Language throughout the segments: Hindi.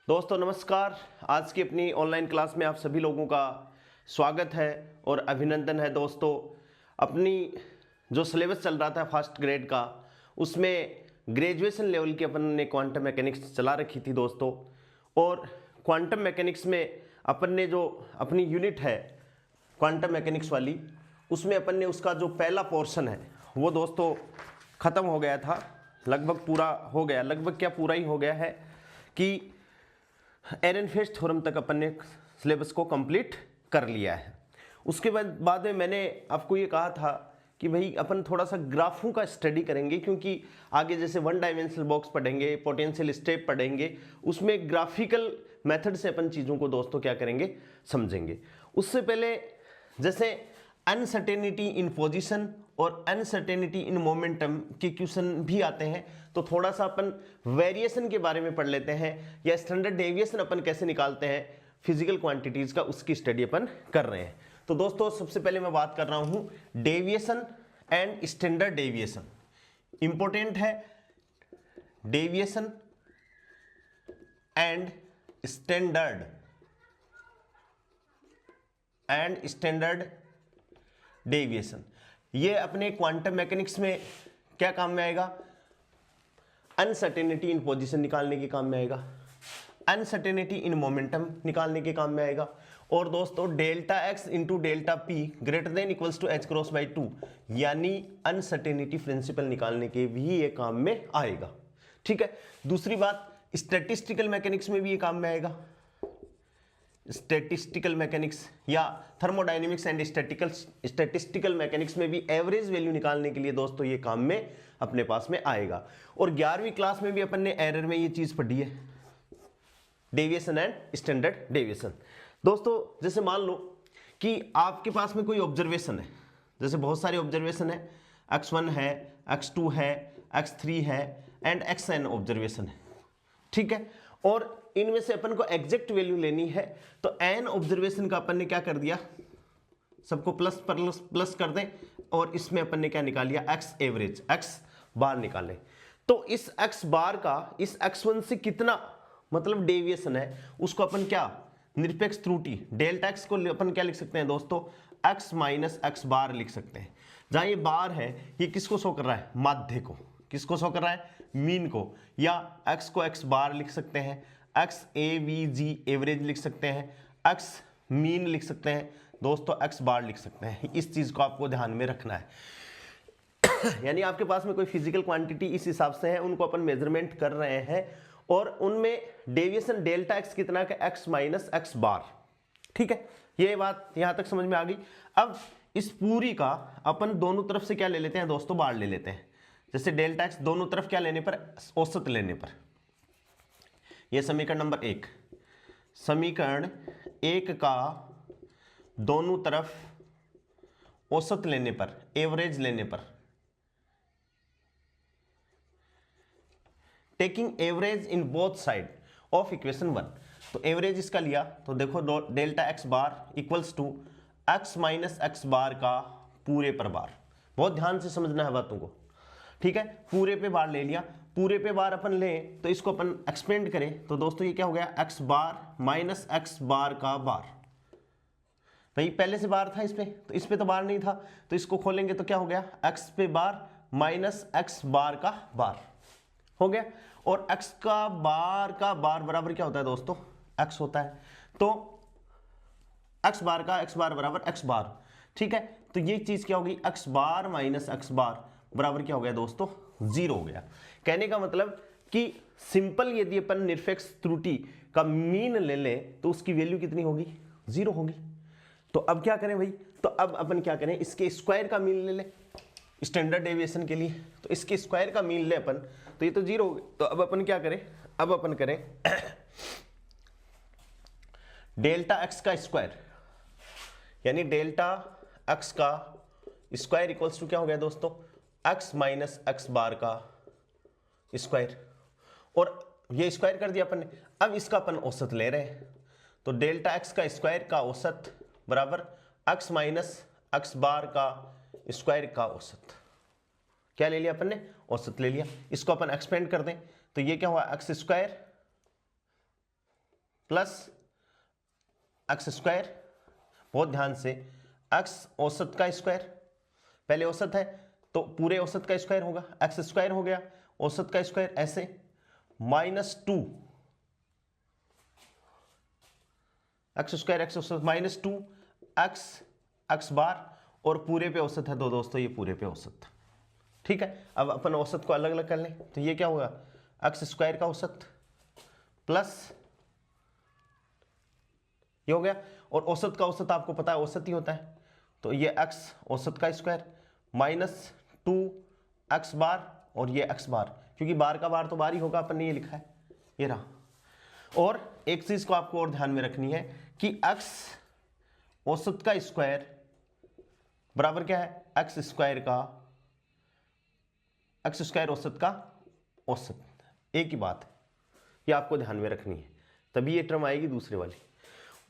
दोस्तों नमस्कार। आज की अपनी ऑनलाइन क्लास में आप सभी लोगों का स्वागत है और अभिनंदन है। दोस्तों अपनी जो सिलेबस चल रहा था फर्स्ट ग्रेड का, उसमें ग्रेजुएशन लेवल की अपन ने क्वांटम मैकेनिक्स चला रखी थी दोस्तों। और क्वांटम मैकेनिक्स में अपन ने जो अपनी यूनिट है क्वांटम मैकेनिक्स वाली, उसमें अपन ने उसका जो पहला पोर्शन है वो दोस्तों ख़त्म हो गया था, लगभग पूरा हो गया, लगभग क्या पूरा ही हो गया है कि एरेनफेस्ट थ्योरम तक अपन ने सिलेबस को कंप्लीट कर लिया है। उसके बाद में मैंने आपको ये कहा था कि भाई अपन थोड़ा सा ग्राफों का स्टडी करेंगे, क्योंकि आगे जैसे वन डायमेंशनल बॉक्स पढ़ेंगे, पोटेंशियल स्टेप पढ़ेंगे, उसमें ग्राफिकल मेथड से अपन चीज़ों को दोस्तों क्या करेंगे, समझेंगे। उससे पहले जैसे अनसर्टेनिटी इन पोजीशन और अनसर्टेनिटी इन मोमेंटम के क्वेश्चन भी आते हैं, तो थोड़ा सा अपन वेरिएशन के बारे में पढ़ लेते हैं, या स्टैंडर्ड डेविएशन अपन कैसे निकालते हैं फिजिकल क्वांटिटीज का, उसकी स्टडी अपन कर रहे हैं। तो दोस्तों सबसे पहले मैं बात कर रहा हूं deviation and standard deviation. Important है डेविएशन एंड स्टैंडर्ड डेविएशन। ये अपने क्वांटम मैकेनिक्स में क्या काम में आएगा, अनसर्टेनिटी इन पोजीशन निकालने के काम में आएगा, अनसर्टेनिटी इन मोमेंटम निकालने के काम में आएगा, और दोस्तों delta X into delta P greater than equals to H cross by 2 यानी अनसर्टेनिटी प्रिंसिपल निकालने के भी ये काम में आएगा। ठीक है। दूसरी बात, स्टैटिस्टिकल मैकेनिक्स में भी ये काम में आएगा। स्टैटिस्टिकल मैकेनिक्स या थर्मोडायनेमिक्स एंड स्टैटिस्टिकल मैकेनिक्स में भी एवरेज वैल्यू निकालने के लिए दोस्तों ये काम में अपने पास में आएगा। और 11वीं क्लास में भी अपन ने एरर में ये चीज पढ़ी है, डेविएशन एंड स्टैंडर्ड डेविएशन। दोस्तों जैसे मान लो कि आपके पास में कोई ऑब्जर्वेशन है, जैसे बहुत सारे ऑब्जर्वेशन है, x1 है, x2 है, x3 है एंड xn ऑब्जर्वेशन है। ठीक है। और इनमें से अपन को एग्जैक्ट वैल्यू लेनी है, तो n ऑब्जर्वेशन का अपन ने क्या कर दिया, सबको प्लस प्लस कर दें, और इसमें अपन ने क्या निकाल लिया, x एवरेज, x बार निकाले। तो इस x बार का इस x1 से कितना मतलब डेविएशन है, उसको अपन क्या निरपेक्ष त्रुटि डेल्टा x को अपन क्या लिख सकते हैं दोस्तों, x माइनस x बार लिख सकते हैं। जहां ये बार है ये किसको शो कर रहा है, माध्य को। किसको शो कर रहा है, मीन को। या x को x बार लिख सकते हैं, x AVG एवरेज लिख सकते हैं, x मीन लिख सकते हैं दोस्तों, x बार लिख सकते हैं। इस चीज को आपको ध्यान में रखना है। यानी आपके पास में कोई फिजिकल क्वांटिटी इस हिसाब से है, उनको अपन मेजरमेंट कर रहे हैं, और उनमें डेविएशन डेल्टा x कितना का, x माइनस x बार। ठीक है, ये बात यहां तक समझ में आ गई। अब इस पूरी का अपन दोनों तरफ से क्या ले लेते हैं दोस्तों, बार ले लेते हैं। जैसे डेल्टा x दोनों तरफ क्या लेने पर, औसत लेने पर। यह समीकरण नंबर 1, समीकरण 1 का दोनों तरफ औसत लेने पर, एवरेज लेने पर, taking average in both side of equation 1। तो एवरेज इसका लिया, तो देखो delta x bar equals to x minus x bar का पूरे पर बार। बहुत ध्यान से समझना है बातों को। ठीक है, पूरे पे बार ले लिया, पूरे पे बार अपन लें तो इसको अपन एक्सपेंड करें, तो दोस्तों ये क्या हो गया, x बार माइनस x बार का बार। भाई पहले से बार था इस पे, तो इस पे तो बार नहीं था, तो इसको खोलेंगे तो क्या हो गया, x पे बार माइनस x बार का बार हो गया। और x का बार बराबर क्या होता है दोस्तों, x होता है। तो x बार का x बार बराबर x बार। ठीक है, तो ये चीज क्या होगी, x बार माइनस x बार बराबर क्या हो गया दोस्तों, 0 हो गया। कहने का मतलब कि सिंपल यदि अपन निरपेक्ष त्रुटि का मीन ले लें तो उसकी वैल्यू कितनी होगी, 0 होगी। तो अब क्या करें भाई, तो अब अपन क्या करें, इसके स्क्वायर का मीन ले लें स्टैंडर्ड डेविएशन के लिए। तो इसके स्क्वायर का मीन ले अपन, तो ये तो 0 हो गई। तो अब अपन क्या करें, अब अपन करें डेल्टा x का स्क्वायर, यानी डेल्टा x का स्क्वायर इक्वल्स टू क्या हो गया दोस्तों, x माइनस x बार का स्क्वायर। और ये स्क्वायर कर दिया अपन ने। अब इसका अपन औसत ले रहे हैं, तो डेल्टा x का स्क्वायर का औसत बराबर x माइनस x बार का स्क्वायर का औसत। क्या ले लिया अपन ने, औसत ले लिया। इसको अपन एक्सपेंड कर दें तो ये क्या हुआ, x square plus x square, बहुत ध्यान से, एक्स औसत का स्क्वायर, पहले औसत है तो पूरे औसत का स्क्वायर होगा, एक्स स्क्वायर हो गया, औसत का स्क्वायर ऐसे, -2 एक्स स्क्वायर एक्स औसत -2 एक्स बार, और पूरे पे औसत है तो दोस्तों ये पूरे पे औसत। ठीक है, अब अपन औसत को अलग अलग कर लें तो ये क्या होगा, एक्स स्क्वायर का औसत प्लस ये हो गया, और औसत का औसत आपको पता है औसत ही होता है, तो ये एक्स औसत का स्क्वायर -2 एक्स बार, और ये एक्स बार, क्योंकि बार का बार तो बार ही होगा, अपन ने ये लिखा है, ये रहा। और एक चीज को आपको और ध्यान में रखनी है कि एक्स औसत का स्क्वायर बराबर क्या है, एक्स स्क्वायर औसत का औसत, एक ही बात है, ये आपको ध्यान में रखनी है, तभी ये टर्म आएगी दूसरे वाली।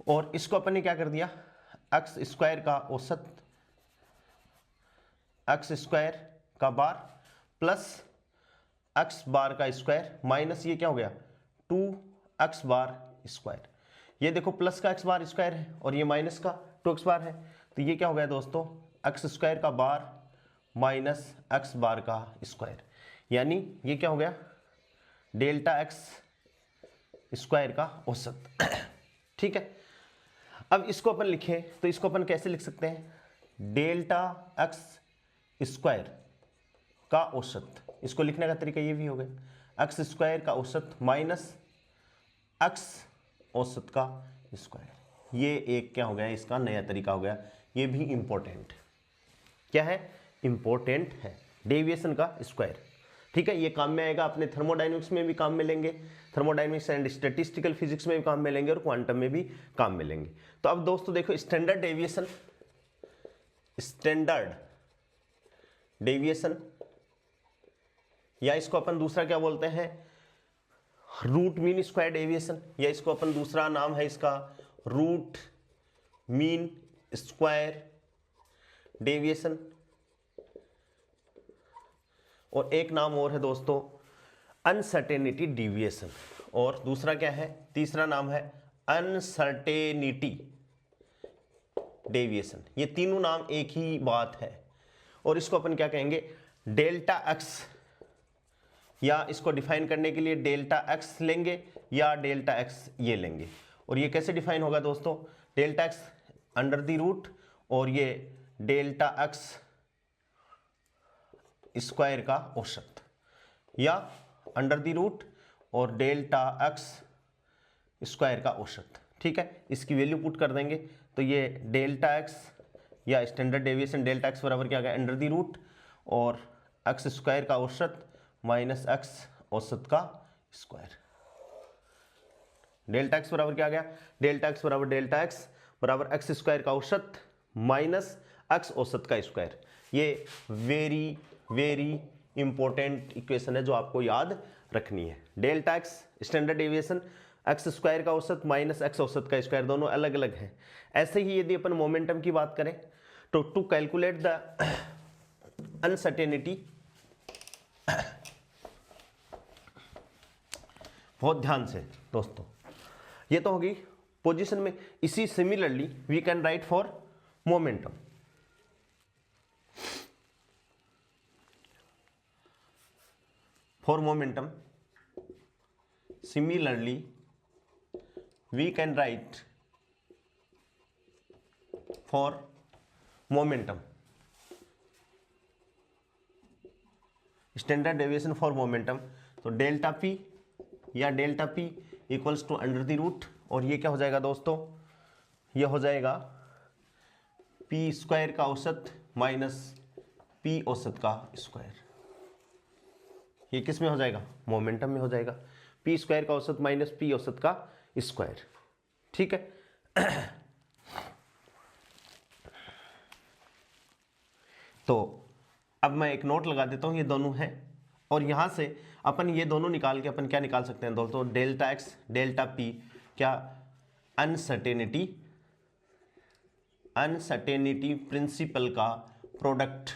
और इसको अपन ने क्या कर दिया, एक्स स्क्वायर का औसत, एक्स स्क्वायर का बार प्लस एक्स बार का स्क्वायर माइनस ये क्या हो गया 2 एक्स बार स्क्वायर। ये देखो प्लस का एक्स बार स्क्वायर है और ये माइनस का 2 एक्स बार है, तो ये क्या हो गया दोस्तों, एक्स स्क्वायर का बार माइनस एक्स बार का स्क्वायर, यानी ये क्या हो गया, डेल्टा एक्स स्क्वायर का औसत। ठीक है, अब इसको अपन लिखें तो इसको अपन कैसे लिख सकते हैं, डेल्टा एक्स स्क्वायर का औसत, इसको लिखने का तरीका ये भी हो गया, एक्स स्क्वायर का औसत माइनस एक्स औसत का स्क्वायर। ये एक क्या हो गया, इसका नया तरीका हो गया, ये भी इंपॉर्टेंट क्या है, इंपॉर्टेंट है, डेविएशन का स्क्वायर। ठीक है, ये काम में आएगा, अपने थर्मोडायनेमिक्स में भी काम में लेंगे, थर्मोडायनेमिक्स एंड स्टैटिस्टिकल फिजिक्स में भी काम में लेंगे और क्वांटम में भी काम में लेंगे। तो अब दोस्तों देखो, स्टैंडर्ड डेविएशन या इसको अपन दूसरा क्या बोलते हैं, रूट मीन स्क्वायर डेविएशन, या इसको अपन दूसरा नाम है इसका रूट मीन स्क्वायर डेविएशन, और एक नाम और है दोस्तों अनसर्टेनिटी डेविएशन, और दूसरा क्या है, तीसरा नाम है अनसर्टेनिटी डेविएशन। ये तीनों नाम एक ही बात है, और इसको अपन क्या कहेंगे, डेल्टा एक्स, या इसको डिफाइन करने के लिए डेल्टा एक्स लेंगे या डेल्टा एक्स ये लेंगे। और ये कैसे डिफाइन होगा दोस्तों, delta X under the root और ये डेल्टा एक्स स्क्वायर का औसत, या अंडर द रूट और डेल्टा एक्स स्क्वायर का औसत। ठीक है, इसकी वैल्यू पुट कर देंगे तो ये डेल्टा एक्स या स्टैंडर्ड डेविएशन डेल्टा एक्स बराबर क्या आ गया, अंडर द रूट और एक्स स्क्वायर का औसत माइनस एक्स औसत का स्क्वायर। डेल्टा एक्स बराबर क्या आ गया, डेल्टा एक्स बराबर डेल्टा एक्स बराबर एक्स स्क्वायर का औसत माइनस एक्स औसत का स्क्वायर। ये वेरी वेरी इंपॉर्टेंट इक्वेशन है जो आपको याद रखनी है। Delta x standard deviation, x square का औसत माइनस एक्स औसत का स्क्वायर, दोनों अलग अलग हैं। ऐसे ही यदि अपन मोमेंटम की बात करें तो टू कैलकुलेट द अनसर्टेनिटी, बहुत ध्यान से दोस्तों, ये तो होगी पोजीशन में। इसी similarly we can write for momentum. For momentum, similarly, we can write for momentum. Standard deviation for momentum, तो डेल्टा पी या delta P equals to under the root, और ये क्या हो जाएगा दोस्तों, ये हो जाएगा पी स्क्वायर का औसत माइनस पी औसत का स्क्वायर। ये किस में हो जाएगा, मोमेंटम में हो जाएगा, पी स्क्वायर का औसत माइनस पी औसत का स्क्वायर। ठीक है, तो अब मैं एक नोट लगा देता हूं, ये दोनों हैं, और यहां से अपन ये दोनों निकाल के अपन क्या निकाल सकते हैं दोस्तों, डेल्टा एक्स डेल्टा पी क्या अनसर्टेनिटी प्रिंसिपल का प्रोडक्ट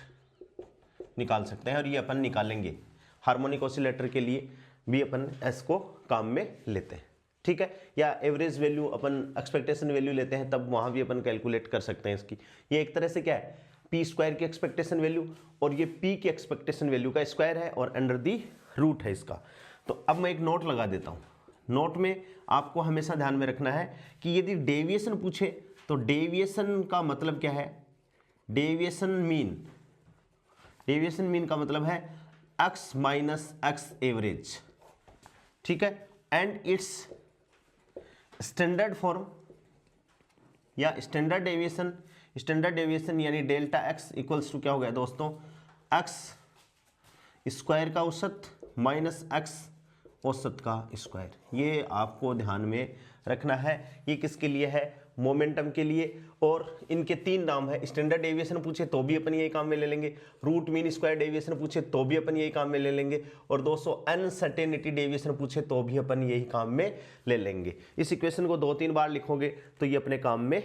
निकाल सकते हैं, और ये अपन निकालेंगे हार्मोनिक ऑसिलेटर के लिए भी अपन इसको काम में लेते हैं। ठीक है, या एवरेज वैल्यू अपन एक्सपेक्टेशन वैल्यू लेते हैं तब वहां भी अपन कैलकुलेट कर सकते हैं इसकी। ये एक तरह से क्या है, पी स्क्वायर की एक्सपेक्टेशन वैल्यू और ये पी की एक्सपेक्टेशन वैल्यू का स्क्वायर है और अंडर दी रूट है इसका। तो अब मैं एक नोट लगा देता हूँ। नोट में आपको हमेशा ध्यान में रखना है कि यदि डेविएशन पूछे तो डेविएशन का मतलब क्या है, डेविएशन मीन का मतलब है x माइनस एक्स एवरेज, ठीक है, एंड इट्स स्टैंडर्ड फॉर्म या स्टैंडर्ड डेविएशन यानी डेल्टा x इक्वल्स टू क्या हो गया दोस्तों, x स्क्वायर का औसत माइनस x औसत का स्क्वायर। ये आपको ध्यान में रखना है। ये किसके लिए है, मोमेंटम के लिए। और इनके तीन नाम है, स्टैंडर्ड डेविएशन पूछे तो भी अपन यही काम में ले लेंगे, रूट मीन स्क्वायर डेविएशन पूछे तो भी अपन यही काम में ले लेंगे, और दोस्तों अनसर्टेनिटी डेविएशन पूछे तो भी अपन यही काम में ले लेंगे। इस इक्वेशन को 2-3 बार लिखोगे तो ये अपने काम में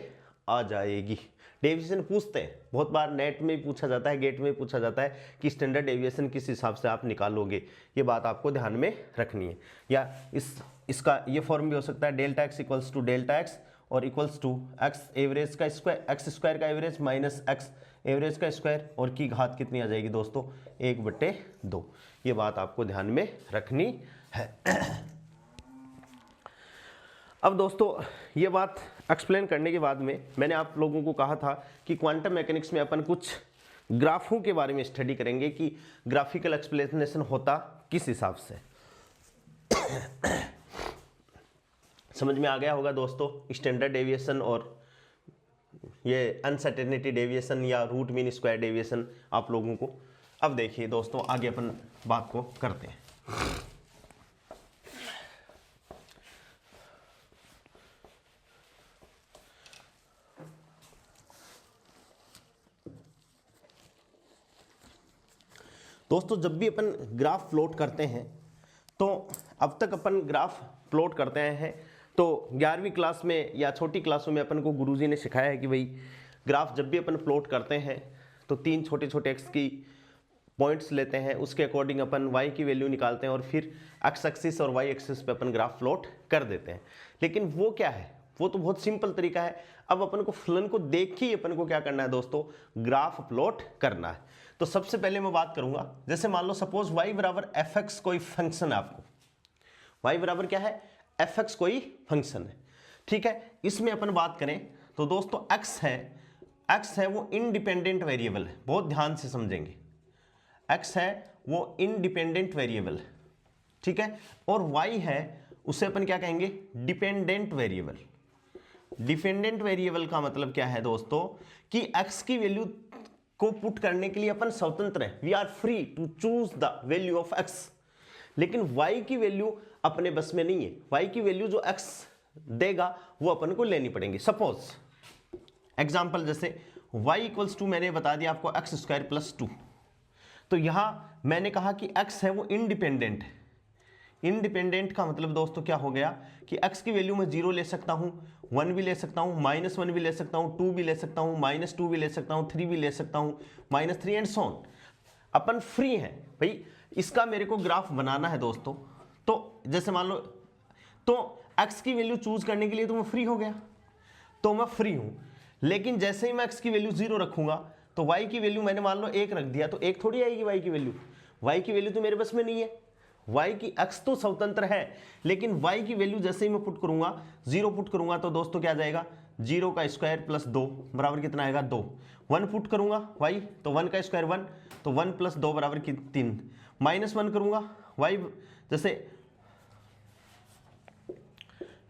आ जाएगी। डेविएशन पूछते हैं बहुत बार, नेट में पूछा जाता है, गेट में पूछा जाता है कि स्टैंडर्ड डेविएशन किस हिसाब से आप निकालोगे, ये बात आपको ध्यान में रखनी है। या इसका ये फॉर्म भी हो सकता है, delta X equals to delta X और इक्वल्स टू एक्स एवरेज का स्क्वायर, एक्स स्क्वायर का एवरेज माइनस एक्स एवरेज का स्क्वायर, और की घात कितनी आ जाएगी दोस्तों, 1/2। ये बात आपको ध्यान में रखनी है। अब दोस्तों ये बात एक्सप्लेन करने के बाद में मैंने आप लोगों को कहा था कि क्वांटम मैकेनिक्स में अपन कुछ ग्राफों के बारे में स्टडी करेंगे कि ग्राफिकल एक्सप्लेनेशन होता किस हिसाब से। समझ में आ गया होगा दोस्तों स्टैंडर्ड डेविएशन और ये अनसर्टेनिटी डेविएशन या रूट मीन स्क्वायर डेविएशन आप लोगों को। अब देखिए दोस्तों आगे अपन बात को करते हैं। दोस्तों जब भी अपन ग्राफ प्लॉट करते हैं तो अब तक अपन ग्राफ प्लॉट करते आए हैं, तो 11वीं क्लास में या छोटी क्लासों में अपन को गुरुजी ने सिखाया है कि भाई ग्राफ जब भी अपन प्लॉट करते हैं तो 3 छोटे छोटे एक्स की पॉइंट्स लेते हैं, उसके अकॉर्डिंग अपन y की वैल्यू निकालते हैं और फिर एक्स एक्सिस और y एक्सिस पे अपन ग्राफ प्लॉट कर देते हैं। लेकिन वो क्या है, वो तो बहुत सिंपल तरीका है। अब अपन को फलन को देख के ही अपन को क्या करना है दोस्तों, ग्राफ प्लॉट करना है। तो सबसे पहले मैं बात करूंगा, जैसे मान लो सपोज y बराबर एफ एक्स कोई फंक्शन है, आपको y बराबर क्या है, एफ एक्स कोई फंक्शन है, ठीक है। इसमें अपन बात करें तो दोस्तों x है वो इंडिपेंडेंट वेरिएबल है, बहुत ध्यान से समझेंगे। x है वो इंडिपेंडेंट वेरिएबल, ठीक है, और y है उसे अपन क्या कहेंगे, डिपेंडेंट वेरिएबल। डिपेंडेंट वेरिएबल का मतलब क्या है दोस्तों कि x की वैल्यू को पुट करने के लिए अपन स्वतंत्र हैं, we are free to choose the value of x। लेकिन y की वैल्यू अपने बस में नहीं है, y की वैल्यू जो x देगा वो अपन को लेनी पड़ेंगी। सपोज एग्जांपल जैसे y इक्वल्स टू मैंने बता दिया आपको एक्स स्क्वायर प्लस 2, तो यहां मैंने कहा कि x है वो इंडिपेंडेंट है। इंडिपेंडेंट का मतलब दोस्तों क्या हो गया कि x की वैल्यू मैं 0 ले सकता हूं, 1 भी ले सकता हूं, -1 भी ले सकता हूं, 2 भी ले सकता हूं, -2 भी ले सकता हूं, 3 भी ले सकता हूं, -3 and so on. Upon free हैं भाई, इसका मेरे को ग्राफ बनाना है दोस्तों। तो जैसे मान लो तो x की वैल्यू चूज करने के लिए तो मैं फ्री हो गया, तो मैं फ्री हूं। लेकिन जैसे ही मैं x की वैल्यू 0 रखूंगा तो y की वैल्यू मैंने मान लो 1 रख दिया, तो 1 थोड़ी आएगी y की वैल्यू। y की वैल्यू तो मेरे बस में नहीं है, y की x तो स्वतंत्र है, लेकिन y की वैल्यू जैसे ही मैं पुट करूंगा 0 पुट करूंगा तो दोस्तों क्या आ जाएगा, 0 का स्क्वायर प्लस 2 बराबर कितना आएगा 2। 1 पुट करूंगा y तो 1 का स्क्वायर 1, तो 1 प्लस 2 बराबर 3। -1 करूंगा y, जैसे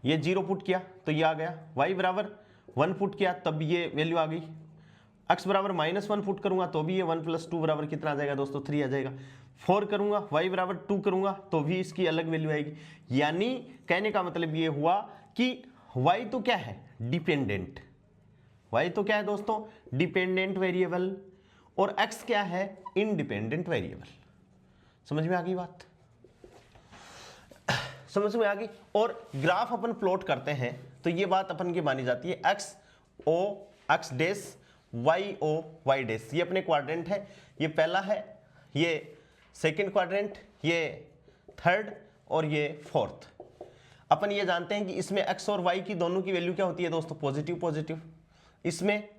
ये 0 पुट किया तो ये आ गया, y बराबर 1 पुट किया तब ये वैल्यू आ गई, x बराबर -1 पुट करूंगा तो भी ये 1 + 2 बराबर कितना आ जाएगा दोस्तों 3 आ जाएगा। 4 करूंगा y बराबर 2 करूंगा तो भी इसकी अलग वैल्यू आएगी। यानी कहने का मतलब ये हुआ कि y तो क्या है, डिपेंडेंट। y तो क्या है दोस्तों, डिपेंडेंट वेरिएबल, और x क्या है, इंडिपेंडेंट वेरिएबल। समझ में आ गई बात, समझ में आ गई। और ग्राफ अपन प्लॉट करते हैं तो ये बात अपन की मानी जाती है, x o x dash y o y dash, ये अपने क्वाड्रेंट है, ये पहला है, ये सेकंड क्वाड्रेंट, ये थर्ड और ये फोर्थ। अपन ये जानते हैं कि इसमें x और y की दोनों की वैल्यू क्या होती है दोस्तों, पॉजिटिव पॉजिटिव, इसमें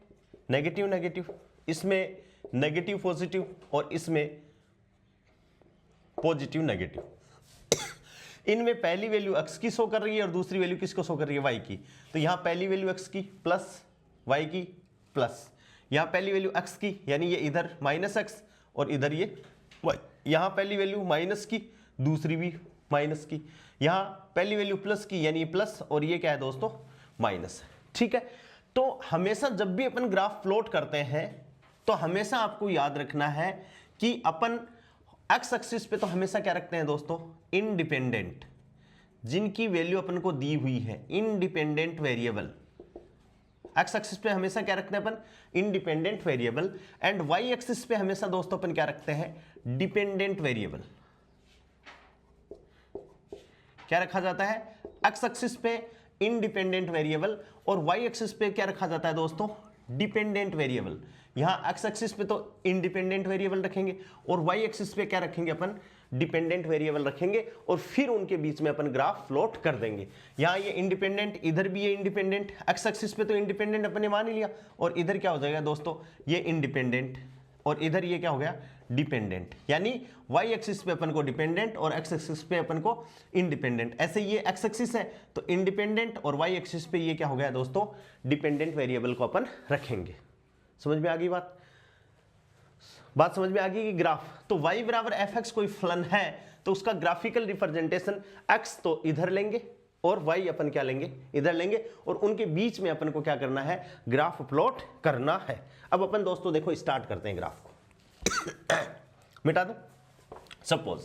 नेगेटिव नेगेटिव, इसमें नेगेटिव पॉजिटिव और इसमें पॉजिटिव नेगेटिव। इनमें पहली वैल्यू x की शो कर रही है और दूसरी वैल्यू किसको शो कर रही है, y की। तो यहां पहली वैल्यू x की प्लस y की प्लस, यहां पहली वैल्यू x की यानी ये इधर माइनस x और इधर ये y, यहां पहली वैल्यू माइनस की, दूसरी भी माइनस की, यहां पहली वैल्यू प्लस की यानी ये प्लस और ये क्या है दोस्तों, माइनस है। ठीक है, तो हमेशा जब भी अपन ग्राफ प्लॉट करते हैं तो हमेशा आपको याद रखना है कि अपन एक्स एक्सिस पे तो हमेशा क्या रखते हैं दोस्तों, इंडिपेंडेंट, जिनकी वैल्यू अपन को दी हुई है, इंडिपेंडेंट वेरिएबल। एक्स एक्सिस पे हमेशा क्या रखते हैं अपन, independent variable, and Y axis पे हमेशा दोस्तों अपन क्या रखते हैं, डिपेंडेंट वेरिएबल। क्या रखा जाता है, एक्स एक्सिस पे इंडिपेंडेंट वेरिएबल और वाई एक्सिस पे क्या रखा जाता है दोस्तों, डिपेंडेंट वेरिएबल। यहां एक्स एक्सिस पे तो इंडिपेंडेंट वेरिएबल रखेंगे और वाई एक्सिस पे क्या रखेंगे अपन, डिपेंडेंट वेरिएबल रखेंगे और फिर उनके बीच में अपन ग्राफ प्लॉट कर देंगे। यहां ये इंडिपेंडेंट, इधर भी ये इंडिपेंडेंट, एक्स एक्सिस पे तो इंडिपेंडेंट अपन ने मान ही लिया और इधर क्या हो जाएगा दोस्तों, ये इंडिपेंडेंट और इधर ये क्या हो गया, डिपेंडेंट। यानी वाई एक्सिस पे अपन को डिपेंडेंट और एक्स एक्सिस पे अपन को इंडिपेंडेंट। ऐसे ये एक्स एक्सिस है तो इंडिपेंडेंट और वाई एक्सिस पे ये क्या हो गया दोस्तों, डिपेंडेंट वेरिएबल को अपन रखेंगे। समझ में आ गई बात समझ में आ गई कि ग्राफ तो y बराबर एफ एक्स कोई फलन है तो उसका ग्राफिकल रिप्रेजेंटेशन x तो इधर लेंगे और y अपन क्या लेंगे, इधर लेंगे और उनके बीच में अपन को क्या करना है, ग्राफ प्लॉट करना है। अब अपन दोस्तों देखो स्टार्ट करते हैं ग्राफ को मिटा दो। सपोज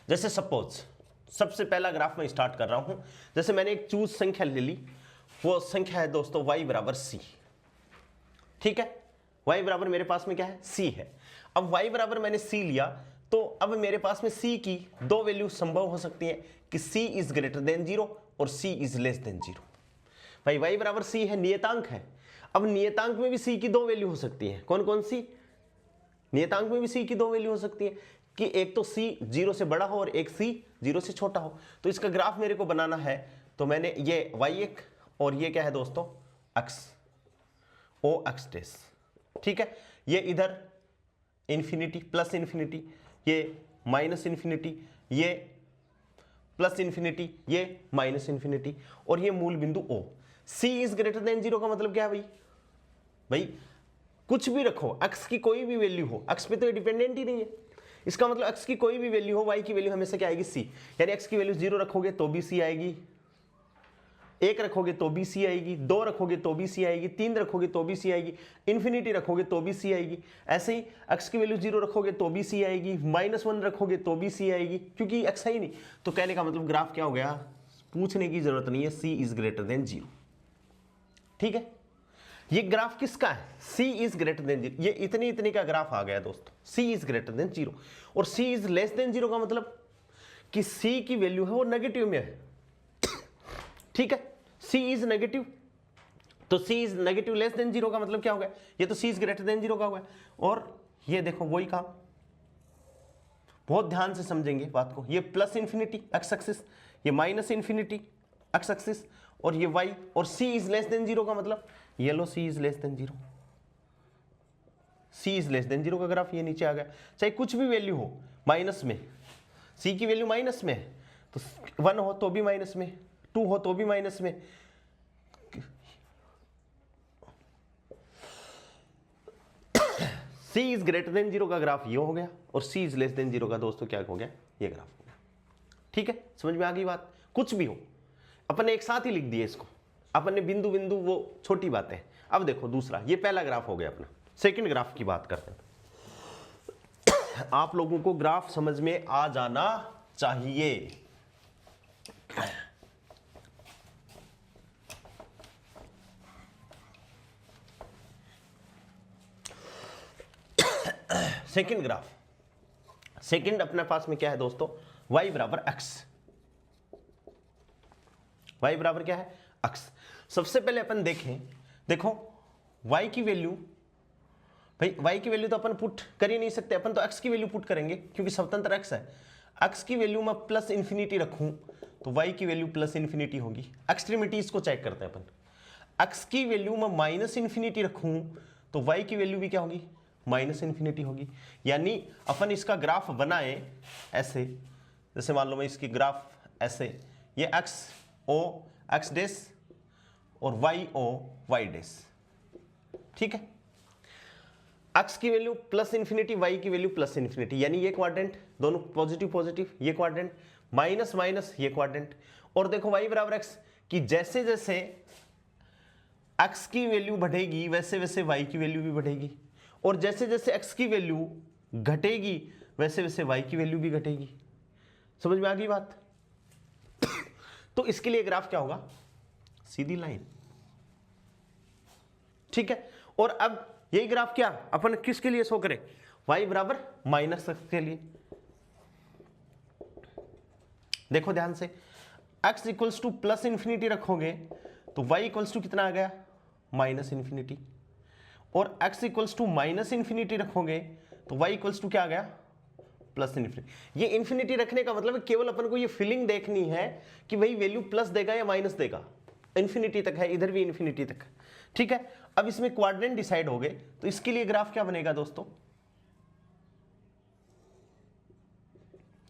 जैसे सपोज सबसे पहला ग्राफ में स्टार्ट कर रहा हूं। जैसे मैंने एक चूज संख्या ले ली, वो संख्या है दोस्तों y बराबर c। ठीक है, y बराबर मेरे पास में क्या है, c है। अब y बराबर मैंने c लिया तो अब मेरे पास में c की दो वैल्यू संभव हो सकती है कि c इज ग्रेटर देन 0 और c इज लेस देन 0। भाई y बराबर c है, नियतांक है। अब नियतांक में भी c की दो वैल्यू हो सकती है, कौन कौन सी, नियतांक में भी c की दो वैल्यू हो सकती है कि एक तो c 0 से बड़ा हो और एक c 0 से छोटा हो। तो इसका ग्राफ मेरे को बनाना है तो मैंने ये y1 और ये क्या है दोस्तों, x o x डेस। ठीक है, ये इधर इंफिनिटी प्लस इंफिनिटी, ये माइनस इंफिनिटी, ये प्लस इंफिनिटी, ये माइनस इंफिनिटी और ये मूल बिंदु o। c is greater than 0 का मतलब क्या है भाई कुछ भी रखो, x की कोई भी वैल्यू हो, x पे तो ये डिपेंडेंट ही नहीं है, इसका मतलब x की कोई भी वैल्यू हो, y की वैल्यू हमेशा क्या आएगी, c। यानी x की वैल्यू 0 रखोगे तो भी c आएगी, 1 रखोगे तो भी c आएगी, 2 रखोगे तो भी c आएगी, 3 रखोगे तो भी c आएगी, इन्फिनिटी रखोगे तो भी c आएगी। ऐसे ही x की वैल्यू 0 रखोगे तो भी c आएगी, -1 रखोगे तो भी c आएगी, क्योंकि x है ही नहीं। तो कहने का मतलब ग्राफ क्या हो गया, पूछने की जरूरत नहीं है, c इज ग्रेटर देन 0। ठीक है, ये ग्राफ किसका है, c इज ग्रेटर देन 0। ये इतनी का ग्राफ आ गया दोस्तों, c इज ग्रेटर देन 0 और c इज लेस देन 0 का मतलब कि c की वैल्यू है वो नेगेटिव में है। ठीक है, c इज नेगेटिव तो c is negative less than 0 का मतलब क्या हो गया, ये तो c इज ग्रेटर देन 0 का हुआ है। और ये देखो वही काम, बहुत ध्यान से समझेंगे बात को। ये प्लस इंफिनिटी एक्स एक्सिस, ये माइनस इंफिनिटी एक्स एक्सिस और ये y और c इज लेस देन 0 का मतलब ये लो c is less than 0, c is less than 0 का ग्राफ ये नीचे आ गया। चाहे कुछ भी वैल्यू हो माइनस में, c की वैल्यू माइनस में है तो 1 हो तो भी माइनस में, 2 हो तो भी माइनस में। c इज ग्रेटर देन 0 का ग्राफ ये हो गया और c इज लेस देन 0 का दोस्तों क्या हो गया, ये ग्राफ हो गया। ठीक है, समझ में आ गई बात। कुछ भी हो अपन ने एक साथ ही लिख दिया इसको, अपन ने बिंदु बिंदु वो छोटी बातें। अब देखो दूसरा, ये पहला ग्राफ हो गया अपना। सेकंड ग्राफ की बात करते हैं। आप लोगों को ग्राफ समझ में आ जाना चाहिए। सेकंड ग्राफ, सेकंड अपने पास में क्या है दोस्तों, y बराबर x। y बराबर क्या है, x। सबसे पहले अपन देखें, देखो y की वैल्यू भाई y की वैल्यू तो अपन पुट कर ही नहीं सकते, अपन तो x की वैल्यू पुट करेंगे क्योंकि स्वतंत्र x है। x की वैल्यू में प्लस इन्फिनिटी रखूं तो y की वैल्यू प्लस इन्फिनिटी होगी। एक्सट्रीमिटीज को चेक करते हैं अपन। x की वैल्यू में माइनस इन्फिनिटी रखूं तो y की वैल्यू भी क्या होगी, माइनस इन्फिनिटी होगी। यानी अपन इसका ग्राफ बनाए ऐसे, जैसे मान लो मैं इसकी ग्राफ ऐसे, ये x o x डेस और y o y डेस, ठीक है। x की वैल्यू प्लस इन्फिनिटी, y की वैल्यू प्लस इन्फिनिटी, यानी ये क्वाड्रेंट दोनों पॉजिटिव पॉजिटिव, ये क्वाड्रेंट माइनस माइनस, ये क्वाड्रेंट। और देखो y बराबर x कि जैसे जैसे x की वैल्यू बढ़ेगी वैसे वैसे y की वैल्यू भी बढ़ेगी, और जैसे जैसे x की वैल्यू घटेगी वैसे वैसे y की वैल्यू भी घटेगी। समझ में आ गई बात? तो इसके लिए ग्राफ क्या होगा, सीधी लाइन, ठीक है। और अब यही ग्राफ क्या अपन किसके लिए शो करें, y बराबर माइनस x के लिए। देखो ध्यान से, x equals to plus infinity रखोगे तो y इक्वल्स टू कितना आ गया, माइनस इंफिनिटी, और x equals to minus infinity रखोगे तो y इक्वल्स टू क्या आ गया, प्लस इंफिनिटी। ये इंफिनिटी रखने का मतलब है केवल अपन को ये फीलिंग देखनी है कि भाई वैल्यू प्लस देगा या माइनस देगा, इंफिनिटी तक है, इधर भी इंफिनिटी तक, ठीक है। अब इसमें क्वाड्रेंट डिसाइड हो गए तो इसके लिए ग्राफ क्या बनेगा दोस्तों,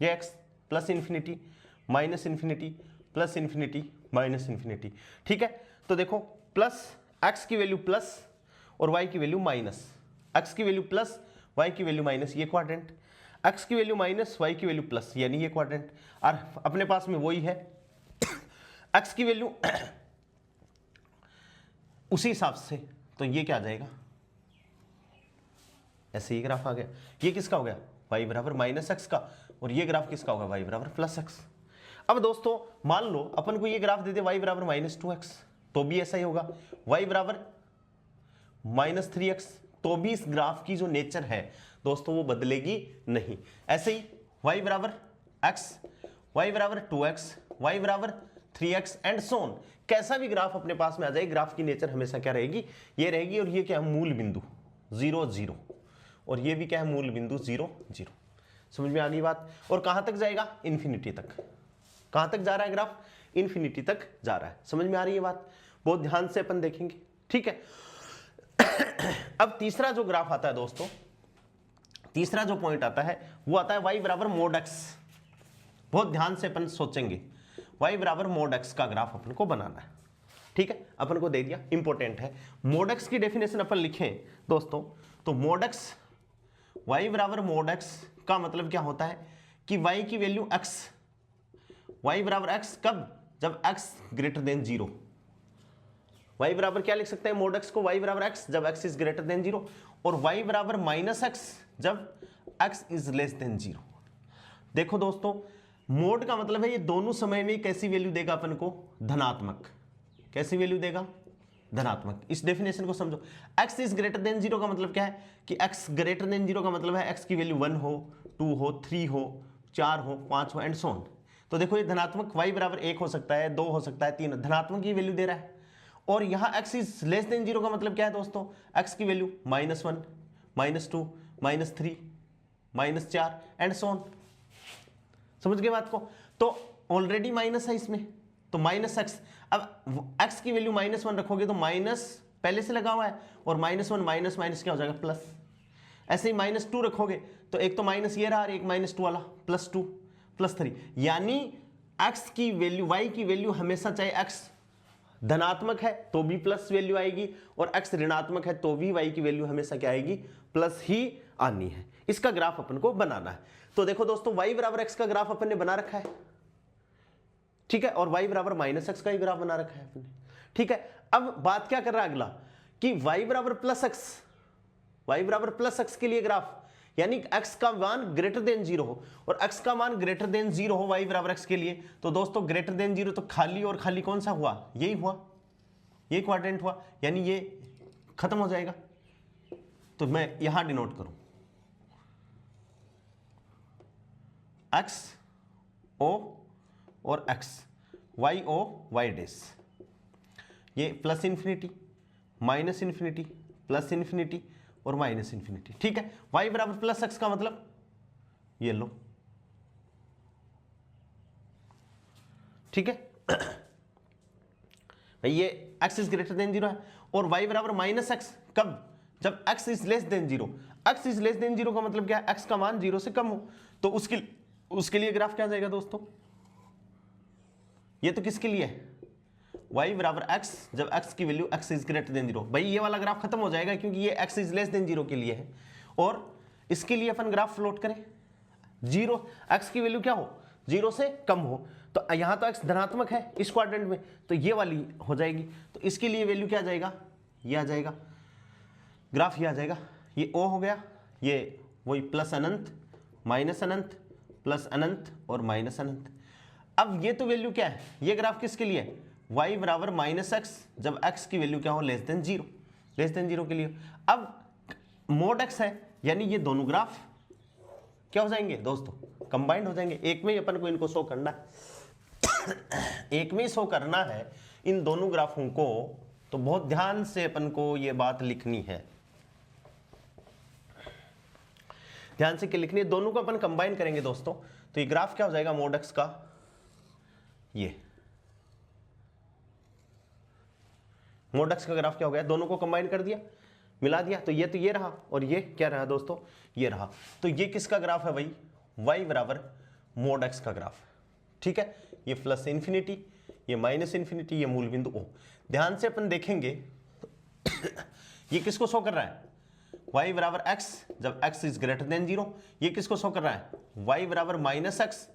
ये x plus infinity minus infinity plus infinity minus infinity, ठीक है। तो देखो प्लस x की वैल्यू प्लस और y की वैल्यू माइनस, x की वैल्यू प्लस y की वैल्यू माइनस, ये क्वाड्रेंट, x की वैल्यू माइनस y की वैल्यू प्लस, यानी ये क्वाड्रेंट। और अपने पास में वही है x की वैल्यू उसी हिसाब से, तो ये क्या आ जाएगा, ऐसे ये ग्राफ आ गया। ये किसका हो गया, y बराबर माइनस एक्स का, और ये ग्राफ किसका होगा, y बराबर प्लस एक्स। अब दोस्तों मान लो अपन को ये ग्राफ दे दे y बराबर माइनस 2x, तो भी ऐसा ही होगा। y बराबर माइनस 3x, तो भी इस ग्राफ की जो नेचर है दोस्तों वो बदलेगी नहीं। ऐसे ही y बराबर x, y बराबर 2x, y बराबर 3x एंड सोन, कैसा भी ग्राफ अपने पास में आ जाए ग्राफ की नेचर हमेशा क्या रहेगी, ये रहेगी। और ये क्या है, मूल बिंदु 0 0, और ये भी क्या है, मूल बिंदु 0 0। समझ में आ गई बात? और कहां तक जाएगा, इन्फिनिटी तक। कहां तक जा रहा है ग्राफ, इन्फिनिटी तक जा रहा है। समझ में आ रही है बात? बहुत ध्यान से अपन देखेंगे, ठीक है। अब तीसरा जो ग्राफ आता है दोस्तों, तीसरा जो पॉइंट आता है वो आता है y बराबर मोड x। बहुत ध्यान से अपन सोचेंगे, y बराबर मोड x का ग्राफ अपन को बनाना है, ठीक है। अपन को दे दिया, इंपॉर्टेंट है। मोड x की डेफिनेशन अपन लिखें दोस्तों, तो मोड x, y बराबर मोड x का मतलब क्या होता है कि y की वैल्यू x, y बराबर x कब, जब x ग्रेटर देन 0। y बराबर क्या लिख सकते हैं मोड x को, y बराबर x जब x इज ग्रेटर देन 0, और y बराबर माइनस x जब x इज लेस देन 0। देखो दोस्तों, मोड का मतलब है ये दोनों समय में कैसी वैल्यू देगा अपन को, धनात्मक। कैसी वैल्यू देगा, धनात्मक। इस डेफिनेशन को समझो। x इज ग्रेटर देन 0 का मतलब क्या है कि x ग्रेटर देन 0 का मतलब है x की वैल्यू 1 हो, 2 हो, 3 हो, 4 हो, 5 हो एंड सो ऑन। तो देखो ये धनात्मक, y बराबर 1 हो सकता है, 2 हो सकता है, 3, धनात्मक की वैल्यू दे रहा है। और यहाँ x इज लेस देन 0 का मतलब क्या है दोस्तों, x की वैल्यू -1, -2, -3, -4 एंड सो ऑन। समझ गए बात को? तो ऑलरेडी माइनस है इसमें, तो माइनस एक्स। अब x की वैल्यू -1 रखोगे तो माइनस पहले से लगा हुआ है, और -1 माइनस माइनस क्या हो जाएगा, प्लस। ऐसे ही -2 रखोगे तो एक तो माइनस ये रहा और एक -2 वाला, +2 +3। यानी x की वैल्यू, y की वैल्यू हमेशा चाहे x धनात्मक है तो भी प्लस वैल्यू आएगी, और x ऋणात्मक है तो भी y की वैल्यू हमेशा क्या आएगी, प्लस ही आनी है। इसका ग्राफ अपन को बनाना है। तो देखो दोस्तों, y बराबर x का ग्राफ अपन ने बना रखा है, ठीक है, और y बराबर -x का ही ग्राफ बना रखा है अपन ने, ठीक है। अब बात क्या कर रहा है अगला, कि y बराबर प्लस x, y बराबर प्लस x के लिए ग्राफ, यानी x का मान ग्रेटर देन 0 हो, और x का मान ग्रेटर देन 0 हो y बराबर x के लिए। तो दोस्तों ग्रेटर देन 0 तो खाली और खाली कौन सा हुआ, यही हुआ, ये क्वाड्रेंट हुआ, यानी ये खत्म हो जाएगा। तो मैं यहां डिनोट करूं x o और x, y o y डेस, ये plus infinity, minus infinity, plus infinity, और माइनस इन्फिनिटी। ठीक है, y बराबर प्लस एक्स का मतलब ये लो, ठीक है भाई ये x इज ग्रेटर देन 0 है, और y बराबर माइनस एक्स कब, जब x is less than 0। x is less than 0 का मतलब क्या है, x का मान 0 से कम हो, तो उसके लिए ग्राफ क्या जाएगा दोस्तों, ये तो किसके लिए है, y बराबर x जब x की value x is greater than 0। भाई ये वाला ग्राफ खत्म हो जाएगा क्योंकि ये x इज लेस देन 0 के लिए है, और इसके लिए अपन ग्राफ प्लॉट करें 0, x की वैल्यू क्या हो, 0 से कम हो, तो यहां तो x धनात्मक है इस क्वाड्रेंट में, तो ये वाली हो जाएगी, तो इसके लिए वैल्यू क्या आ जाएगा, ये आ जाएगा, ग्राफ ये आ जाएगा, ये o हो गया, ये वही प्लस अनंत माइनस अनंत प्लस अनंत और माइनस अनंत। अब ये तो वैल्यू क्या है, ये ग्राफ किसके लिए है, y बराबर माइनस एक्स जब x की वैल्यू क्या हो, लेस देन 0, लेस देन 0 के लिए। अब मोड x है, यानी ये दोनों ग्राफ क्या हो जाएंगे दोस्तों, कंबाइंड हो जाएंगे, एक में ही अपन को इनको शो करना है एक में ही शो करना है इन दोनों ग्राफों को, तो बहुत ध्यान से अपन को ये बात लिखनी है, ध्यान से क्या लिखनी है, दोनों को अपन कंबाइन करेंगे दोस्तों, तो ये ग्राफ क्या हो जाएगा मोड एक्स का, ये मोड एक्स का ग्राफ क्या हो गया, दोनों को कंबाइन कर दिया, मिला दिया, तो ये रहा, और ये क्या रहा दोस्तों, ये रहा, तो ये किसका ग्राफ है भाई, y बराबर मोड एक्स का ग्राफ। ठीक है, ये प्लस इन्फिनिटी, ये माइनस इन्फिनिटी, ये मूल बिंदु O। ध्यान से अपन देखेंगे ये किसको शो कर रहा है, y बराबर x जब x इज ग्रेटर देन 0। ये किसको शो कर रहा है, y बराबर माइनस एक्स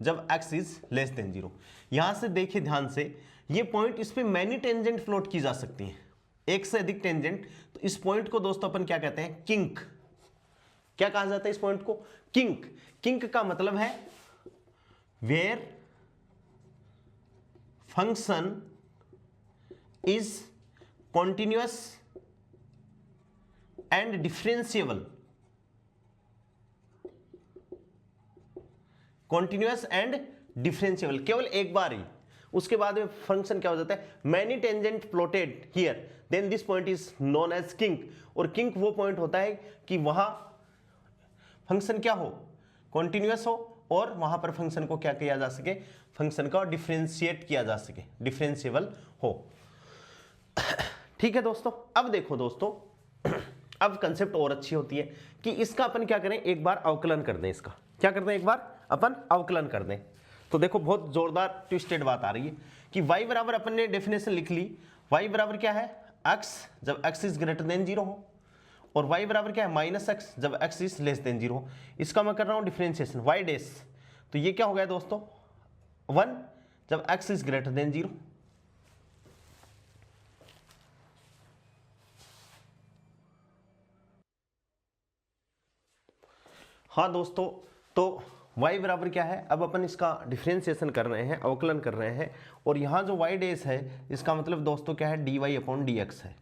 जब x इज लेस देन 0। यहां से देखिए ध्यान से, ये पॉइंट, इस पे मैनी टेंजेंट फ्लोट की जा सकती हैं, एक से अधिक टेंजेंट, तो इस पॉइंट को दोस्तों अपन क्या कहते हैं, किंक। क्या कहा जाता है इस पॉइंट को, किंक। किंक का मतलब है where function is continuous and differentiable, continuous and differentiable, केवल एक बार ही, उसके बाद में फंक्शन क्या हो जाता है, many tangent plotted here then this point is known as kink. और किंक वो पॉइंट होता है कि वहां फंक्शन क्या हो, कॉन्टिन्यूअस हो, और वहां पर फंक्शन को क्या किया जा सके, फंक्शन का डिफरेंशिएट किया जा सके, डिफरेंशिएबल हो। ठीक है दोस्तों, अब देखो दोस्तों अब कंसेप्ट और अच्छी होती है कि इसका अपन क्या करें, एक बार अवकलन कर दें, इसका क्या कर दें, एक बार अपन अवकलन कर दें। तो देखो बहुत जोरदार ट्विस्टेड बात आ रही है कि y बराबर अपन ने डेफिनेशन लिख ली, y बराबर क्या है, x जब x इज ग्रेटर देन 0 हो, और y बराबर क्या है, माइनस एक्स जब x इज लेस देन 0 हो। इसका मैं कर रहा हूं डिफरेंशिएशन y डैश, तो ये क्या हो गया दोस्तों, 1 जब x इज ग्रेटर देन 0। हाँ दोस्तों, तो y बराबर क्या है, अब अपन इसका डिफरेंशिएशन कर रहे हैं, अवकलन कर रहे हैं, और यहाँ जो y डैश है इसका मतलब दोस्तों क्या है, dy अपॉन dx है।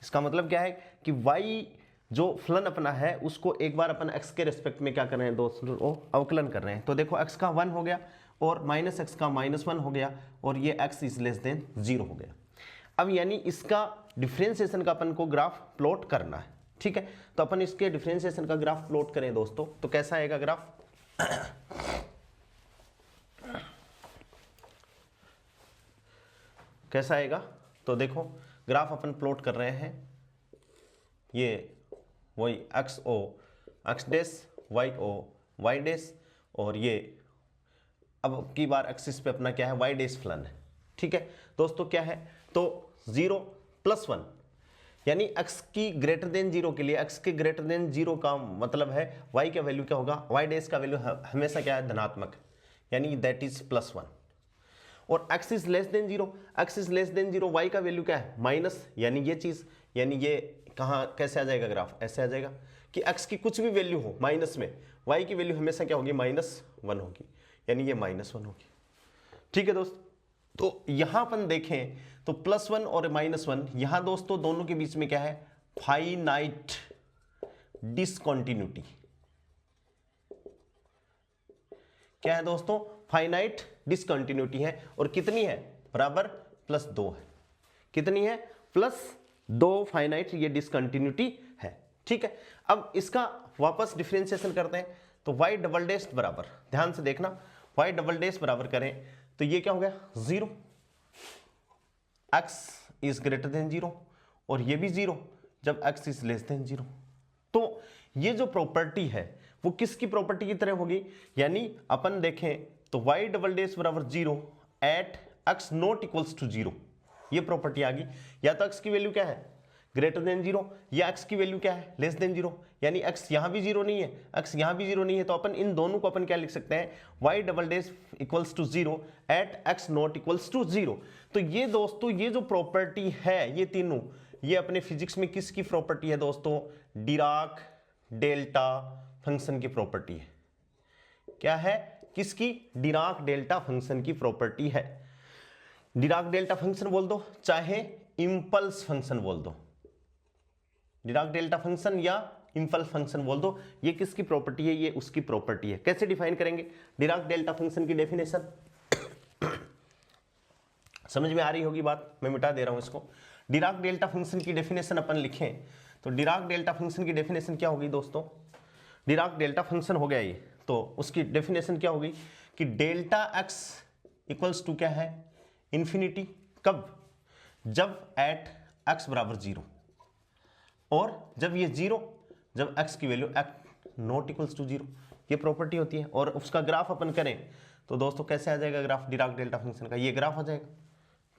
इसका मतलब क्या है कि y जो फलन अपना है उसको एक बार अपन x के रेस्पेक्ट में क्या कर रहे हैं दोस्तों, अवकलन कर रहे हैं। तो देखो x का 1 हो गया और माइनस एक्स का -1 हो गया, और ये x इज लेस देन 0 हो गया। अब यानी इसका डिफरेंशिएशन का अपन को ग्राफ प्लॉट करना है। ठीक है, तो अपन इसके डिफरेंशिएशन का ग्राफ प्लॉट करें दोस्तों, तो कैसा आएगा ग्राफ कैसा आएगा, तो देखो ग्राफ अपन प्लॉट कर रहे हैं, ये वही x डैश y डैश, और ये अब की बार एक्सिस पे अपना क्या है, y डैश फलन है। ठीक है दोस्तों, क्या है, तो 0 + 1, यानी x की ग्रेटर देन 0 के लिए, x के ग्रेटर देन 0 का मतलब है y का वैल्यू क्या होगा, y डैश का वैल्यू हमेशा क्या है, धनात्मक, यानी दैट इज +1। और x is less than 0, x is less than 0, y का वैल्यू क्या है, माइनस, यानी ये चीज, यानी ये कहाँ कैसे आ जाएगा ग्राफ, ऐसे आ जाएगा कि x की कुछ भी वैल्यू हो माइनस में, y की वैल्यू हमेशा क्या होगी, -1 होगी, यानी ये -1 होगी। ठीक है दोस्त, तो यहां अपन देखें तो +1 और -1, यहां दोस्तों दोनों के बीच में क्या है, फाइनाइट डिसकंटिन्यूटी। क्या है दोस्तों, फाइनाइट डिसकंटिन्यूटी है, और कितनी है, बराबर +2 है। कितनी है, +2 फाइनाइट ये डिसकंटिन्यूटी है। ठीक है, अब इसका वापस डिफरेंशिएशन करते हैं तो y डबल डैश बराबर, ध्यान से देखना, y डबल डैश बराबर करें तो ये क्या हो गया 0, x इज ग्रेटर देन 0 और ये भी 0 जब x इज लेस देन 0। तो ये जो प्रॉपर्टी है वो किसकी प्रॉपर्टी की तरह होगी, यानी अपन देखें तो y डबल डैश बराबर 0 at x not equals to 0, ये प्रॉपर्टी आ गई। या तो x की वैल्यू क्या है ग्रेटर देन 0 या x की वैल्यू क्या है लेस देन 0, यानी x यहां भी 0 नहीं है, x यहां भी 0 नहीं है, तो अपन इन दोनों को अपन क्या लिख सकते हैं y double dash equals to 0 at x not equals to 0। तो ये दोस्तों ये जो प्रॉपर्टी है ये तीनों, ये अपने फिजिक्स में किसकी प्रॉपर्टी है दोस्तों, डिराक डेल्टा फंक्शन की प्रॉपर्टी है। क्या है, किसकी, डिराक डेल्टा फंक्शन की प्रॉपर्टी है। डिराक डेल्टा फंक्शन बोल दो चाहे इंपल्स फंक्शन बोल दो, डिराक डेल्टा फंक्शन या इंपल्स फंक्शन बोल दो, ये किसकी प्रॉपर्टी है, ये उसकी प्रॉपर्टी है। कैसे डिफाइन करेंगे डिराक डेल्टा फंक्शन की डेफिनेशन, समझ में आ रही होगी बात, मैं मिटा दे रहा हूं इसको। डिराक डेल्टा फंक्शन की डेफिनेशन अपन लिखें तो डिराक डेल्टा फंक्शन की डेफिनेशन क्या होगी दोस्तों, डिराक डेल्टा फंक्शन हो गया ये, तो उसकी डेफिनेशन क्या होगी कि डेल्टा एक्स इक्वल्स टू क्या है इंफिनिटी, कब, जब एट एक्स बराबर 0 और जब ये 0 जब x की value X not equals to 0, ये प्रॉपर्टी होती है। और उसका ग्राफ अपन करें तो दोस्तों कैसे आ जाएगा ग्राफ डिराक डेल्टा फंक्शन का, ये ग्राफ आ जाएगा,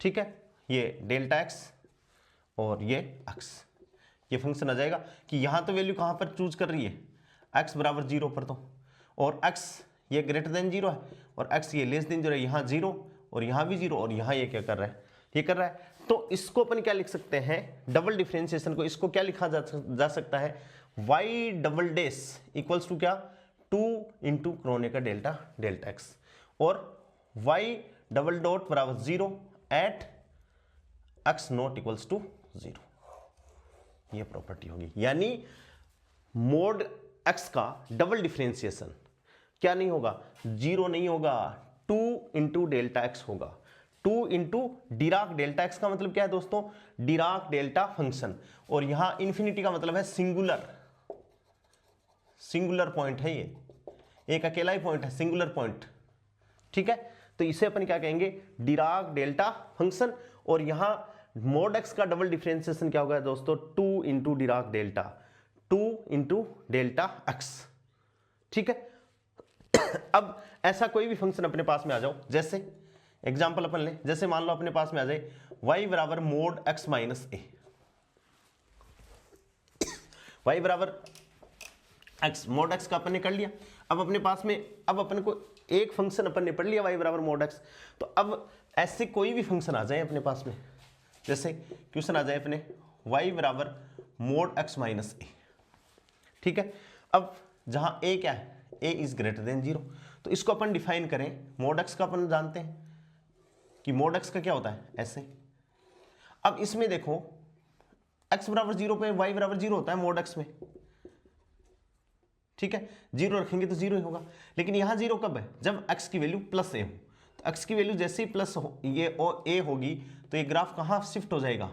ठीक है, ये डेल्टा x और ये x, ये फंक्शन आ जाएगा कि यहां तो वैल्यू कहां पर चूज कर रही है x बराबर 0 पर, तो और x ये ग्रेटर देन 0 है और x ये लेस देन 0 है, यहाँ 0 और यहाँ भी 0 और यहाँ ये क्या कर रहा है, ये कर रहा है। तो इसको अपन क्या लिख सकते हैं, डबल डिफरेंशिएशन को इसको क्या लिखा जा सकता है, y double dash equals to क्या 2 इंटू क्रोने का डेल्टा डेल्टा x और y डबल डॉट बराबर 0 at x not equals to 0, ये प्रॉपर्टी होगी। यानी मोड x का डबल डिफरेंशिएशन क्या नहीं होगा, 0 नहीं होगा, 2 इंटू डेल्टा एक्स होगा। 2 इंटू डिराक डेल्टा एक्स का मतलब क्या है दोस्तों, डिराक डेल्टा फंक्शन, और यहां इंफिनिटी का मतलब है सिंगुलर, सिंगुलर पॉइंट है ये, एक अकेला ही पॉइंट है, सिंगुलर पॉइंट, ठीक है। तो इसे अपन क्या कहेंगे डिराक डेल्टा फंक्शन, और यहां मोड एक्स का डबल डिफरेंशिएशन क्या होगा दोस्तों, 2 into Dirac delta, 2 into delta x, ठीक है। अब ऐसा कोई भी फंक्शन अपने पास में आ जाओ, जैसे एग्जाम्पल अपन ले, जैसे मान लो अपने पास में आ जाए y बराबर मोड x माइनस ए, y बराबर x, मोड x का अपन ने कर लिया। अब अपने पास में अब अपन को एक फंक्शन अपन ने पढ़ लिया y बराबर मोड x, तो अब ऐसे कोई भी फंक्शन आ जाए अपने पास में, जैसे क्वेश्चन आ जाए अपने y बराबर मोड x माइनस ए, ठीक है। अब जहां a क्या है, a इज ग्रेटर देन 0, तो इसको अपन डिफाइन करें, मोड x का अपन जानते हैं कि मोड x का क्या होता है ऐसे। अब इसमें देखो x बराबर 0 पे y बराबर 0 होता है मोड x में, ठीक है, 0 रखेंगे तो 0 ही होगा, लेकिन यहां 0 कब है, जब x की वैल्यू प्लस a हो। तो x की वैल्यू जैसे ही प्लस हो ये a होगी तो ये ग्राफ कहां शिफ्ट हो जाएगा,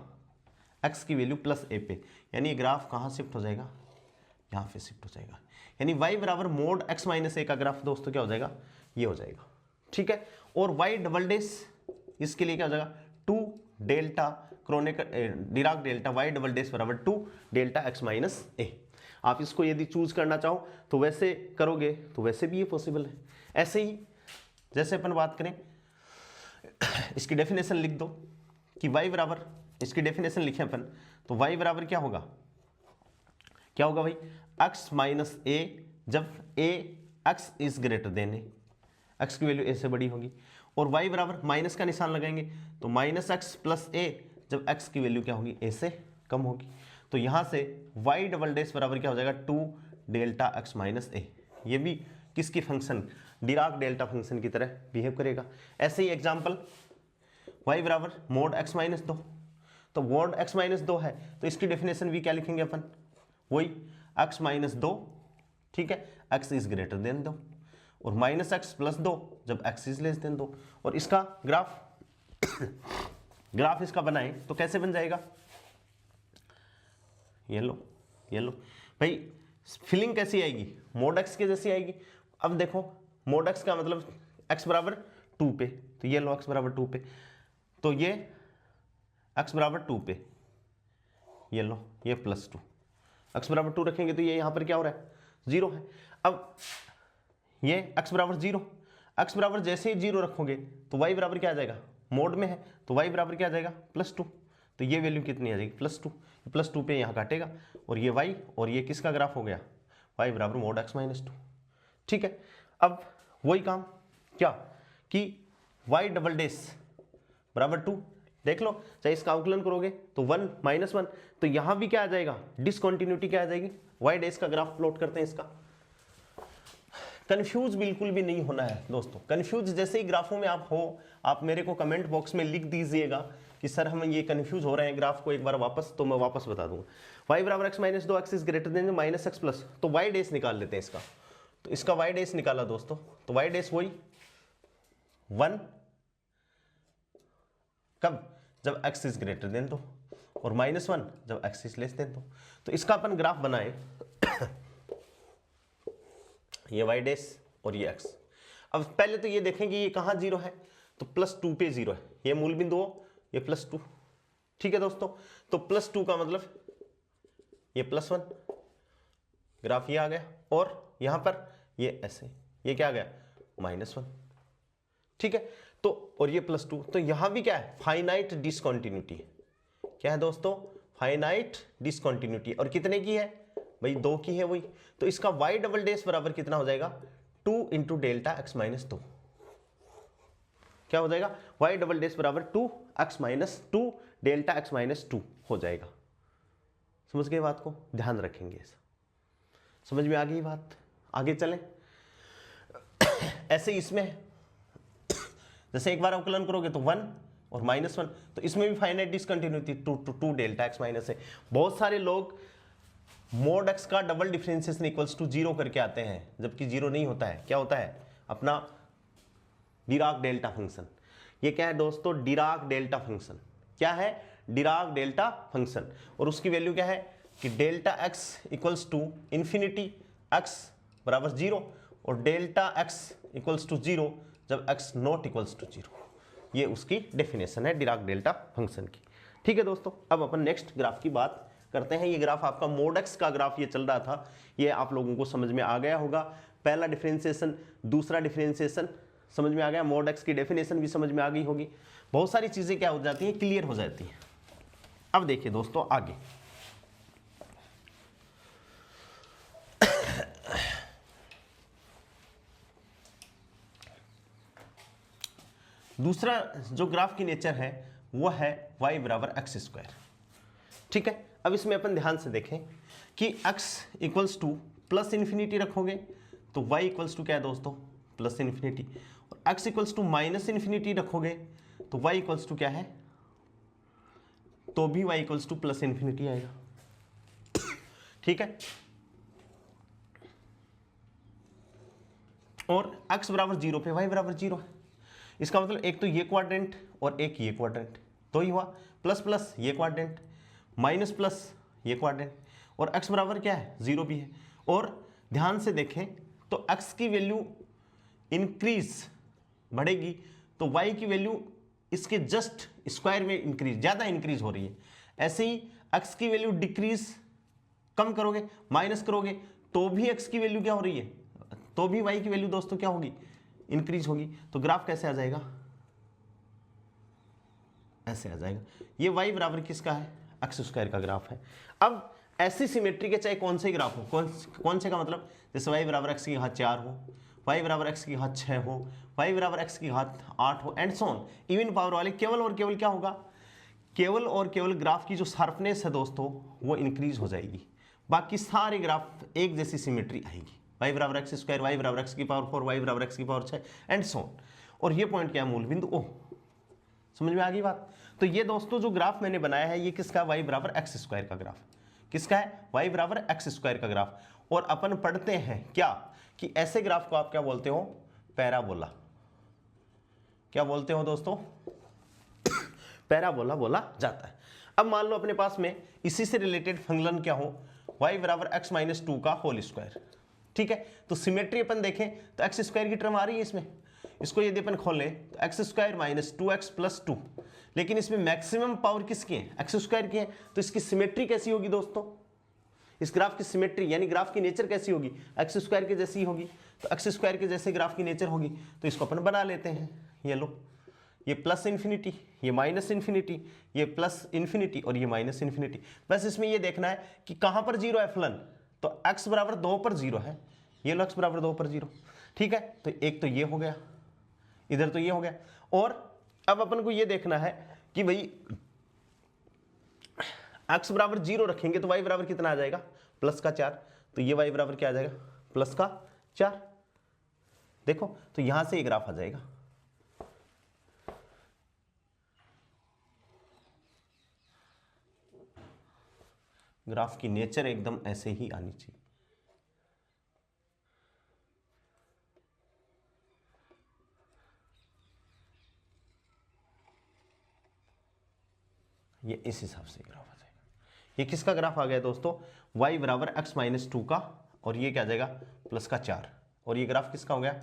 x की वैल्यू प्लस a पे, यानी ये ग्राफ कहां शिफ्ट हो जाएगा, यहां पे शिफ्ट हो जाएगा, यानी y बराबर मोड x माइनस ए का ग्राफ दोस्तों क्या हो जाएगा, ये हो जाएगा, ठीक है। और y डबल डैश इसके लिए क्या हो जाएगा 2 डेल्टा क्रोने का Dirac delta y double dash बराबर 2 डेल्टा x माइनस ए। आप इसको यदि चूज करना चाहो तो वैसे करोगे तो वैसे भी ये पॉसिबल है। ऐसे ही जैसे अपन बात करें इसकी डेफिनेशन लिख दो कि y बराबर, इसकी डेफिनेशन लिखें अपन तो y बराबर क्या होगा, क्या होगा भाई x माइनस ए, जब a x is greater than A, x की वैल्यू a से बड़ी होगी, और y बराबर माइनस का निशान लगाएंगे तो माइनस एक्स प्लस ए, जब x की वैल्यू क्या होगी a से कम होगी। तो यहां से y डबल डैश बराबर क्या हो जाएगा 2 डेल्टा x माइनस ए, ये भी किसकी फंक्शन, डिराक डेल्टा फंक्शन की तरह बिहेव करेगा। ऐसे ही एग्जांपल y बराबर मोड x माइनस 2, तो मोड x माइनस 2 है तो इसकी डेफिनेशन भी क्या लिखेंगे अपन, वही x माइनस 2, ठीक है, x इज ग्रेटर देन 2, और माइनस एक्स प्लस 2 जब x इज लेस देन 2, और इसका ग्राफ इसका बनाएं तो कैसे बन जाएगा, ये लो भाई फिलिंग कैसी आएगी, मोड एक्स के जैसी आएगी। अब देखो मोड एक्स का मतलब x बराबर 2 पे, तो ये लो x बराबर 2 पे, तो ये x बराबर 2 पे, ये लो ये +2, x बराबर 2 रखेंगे तो ये यहाँ पर क्या हो रहा है, 0 है। अब ये x बराबर 0, x बराबर जैसे ही 0 रखोगे तो y बराबर क्या आ जाएगा, मोड में है तो y बराबर क्या आ जाएगा, +2, तो ये वैल्यू कितनी आ जाएगी, +2 पे यहाँ काटेगा और ये y और ये किसका ग्राफ हो गया, y बराबर मोड x - 2। ठीक है, अब वही काम क्या कि y डबल डैश बराबर 2, देख लो चाहे इसका अवकलन करोगे तो 1 - 1, तो यहाँ भी क्या आ जाएगा, डिसकंटिन्यूटी क्या आ जाएगी, y डैश का ग्राफ प्लॉट करते हैं इसका। कंफ्यूज बिल्कुल भी नहीं होना है दोस्तों, कंफ्यूज जैसे ही ग्राफों में आप हो, आप मेरे को कमेंट बॉक्स में लिख दीजिएगा कि सर हम ये कंफ्यूज हो रहे हैं ग्राफ को एक बार वापस, तो मैं वापस बता दूंगा। y बराबर x - 2 x is greater than -x+, तो y डैश निकाल लेते हैं इसका, तो इसका y डैश निकाला दोस्तों, तो y डैश वही 1 कब, जब x इज ग्रेटर देन 2 और -1 जब x इज लेस देन 2। तो इसका अपन ग्राफ बनाए ये y डैश और ये x। अब पहले तो ये देखेंगे ये कहाँ 0 है, तो +2 पे 0 है, ये मूल बिंदु हो, ये +2। ठीक है दोस्तों, तो +2 का मतलब ये +1, ग्राफ ये आ गया, और यहां पर ये ऐसे, ये क्या आ गया, -1। ठीक है, तो और ये +2, तो यहां भी क्या है, फाइनाइट डिसकंटिन्यूटी है। क्या है दोस्तों, फाइनाइट डिसकंटिन्यूटी, और कितने की है भाई, 2 की है वही। तो इसका y डबल डैश बराबर कितना हो जाएगा, 2 × Δx - 2। क्या हो जाएगा, y डबल डैश बराबर 2x - 2 Δx - 2 हो जाएगा। समझ गए बात को, ध्यान रखेंगे ऐसा, समझ में आ गई बात, आगे चलें। ऐसे इसमें जैसे एक बार अवकलन करोगे तो 1 और -1, तो इसमें भी फाइनाइट डिसकंटिन्यूटी 2 Δx - है। बहुत सारे लोग मोड x का डबल डिफरेंशिएशन इक्वल्स टू 0 करके आते हैं, जबकि 0 नहीं होता है। क्या होता है, अपना डिराक डेल्टा फंक्शन। ये क्या है दोस्तों, डिराक डेल्टा फंक्शन। क्या है, डिराक डेल्टा फंक्शन, और उसकी वैल्यू क्या है कि delta x equals to infinity x बराबर 0 और डेल्टा x इक्वल्स टू 0 जब x नॉट इक्वल्स टू 0। ये उसकी डेफिनेशन है डिराक डेल्टा फंक्शन की। ठीक है दोस्तों, अब अपन नेक्स्ट ग्राफ की बात करते हैं। ये ग्राफ आपका मोड x का ग्राफ ये चल रहा था, ये आप लोगों को समझ में आ गया होगा। पहला डिफरेंशिएशन, दूसरा डिफरेंशिएशन समझ में आ गया, मोड x की डेफिनेशन भी समझ में आ गई होगी। बहुत सारी चीजें क्या हो जाती हैं, क्लियर हो जाती हैं। अब देखिए दोस्तों आगे, दूसरा जो ग्राफ की नेचर है वो है y बराबर x²। ठीक है, अब इसमें अपन ध्यान से देखें कि x equals to plus infinity रखोगे तो y इक्वल्स टू क्या है दोस्तों, प्लस इन्फिनिटी, और x equals to minus infinity रखोगे तो y इक्वल्स टू क्या है, तो भी y equals to plus infinity आएगा। ठीक है, और x बराबर 0 पे y बराबर 0 है। इसका मतलब एक तो ये क्वाड्रेंट और एक ये क्वाड्रेंट, तो ही हुआ प्लस प्लस ये क्वाड्रेंट माइनस प्लस ये क्वाड्रेंट, और x बराबर क्या है, 0 भी है। और ध्यान से देखें तो x की वैल्यू इंक्रीज बढ़ेगी तो y की वैल्यू इसके जस्ट स्क्वायर में इंक्रीज, ज़्यादा इंक्रीज हो रही है। ऐसे ही x की वैल्यू डिक्रीज, कम करोगे माइनस करोगे तो भी x की वैल्यू क्या हो रही है, तो भी y की वैल्यू दोस्तों क्या होगी, इंक्रीज होगी। तो ग्राफ कैसे आ जाएगा, ऐसे आ जाएगा। ये y बराबर किसका है, x² का ग्राफ है। अब ऐसी सिमेट्री के चाहे कौन से ग्राफ हो, कौन से का मतलब, जैसे y बराबर x की घात 4 हो, y बराबर x की घात 6 हो, y बराबर x की घात 8 हो, and so on, even power वाले, केवल और केवल क्या होगा, केवल और केवल ग्राफ की जो शार्पनेस है दोस्तों वो इंक्रीज हो जाएगी। बाकी सारे ग्राफ एक जैसी सिमेट्री आएगी, y बराबर x², y बराबर x की पावर 4, y बराबर x की पावर 6 एंड सो ऑन। और ये पॉइंट क्या है, मूल बिंदु O। समझ में आ गई बात। तो ये दोस्तों जो ग्राफ मैंने बनाया है ये किसका, y बराबर x² का ग्राफ। किसका है, y बराबर x² का ग्राफ। और अपन पढ़ते हैं क्या कि ऐसे ग्राफ को आप क्या बोलते हो, पैराबोला। क्या बोलते हो दोस्तों, पैराबोला बोला जाता है। अब मान लो अपने पास में इसी से रिलेटेड फंक्शन क्या हो, y बराबर x माइनस 2 का होल स्क्वायर। ठीक है, तो सिमेट्री अपन देखें तो एक्स स्क्वायर की टर्म आ रही है इसमें, इसको यदि अपन खोलें तो x square minus 2x plus 2, लेकिन इसमें मैक्सिमम पावर किसकी है, एक्स स्क्वायर की है, तो इसकी सिमेट्री कैसी होगी दोस्तों, इस ग्राफ की सिमेट्री यानी ग्राफ की नेचर कैसी होगी, एक्स स्क्वायर के जैसी होगी। तो एक्स स्क्वायर के जैसे ग्राफ की नेचर होगी तो इसको अपन बना लेते हैं। ये लो, ये प्लस इन्फिनिटी, ये माइनस इन्फिनिटी, ये प्लस इन्फिनिटी और ये माइनस इन्फिनिटी। बस इसमें ये देखना है कि कहां पर जीरो है फलन, तो x बराबर 2 पर जीरो है, ये लो x बराबर 2 पर जीरो। ठीक है, तो एक तो ये हो गया, इधर तो ये हो गया। और अब अपन को ये देखना है कि भाई x बराबर 0 रखेंगे तो y बराबर कितना आ जाएगा, प्लस का 4, तो ये y बराबर क्या आ जाएगा, प्लस का 4। देखो तो यहां से ये ग्राफ आ जाएगा। ग्राफ की नेचर एकदम ऐसे ही आनी चाहिए। ये इस हिसाब से ग्राफ आ जाएगा। ये किसका ग्राफ आ गया दोस्तों, y बराबर x माइनस 2 का, और ये क्या आ जाएगा प्लस का 4, और ये ग्राफ किसका हो गया,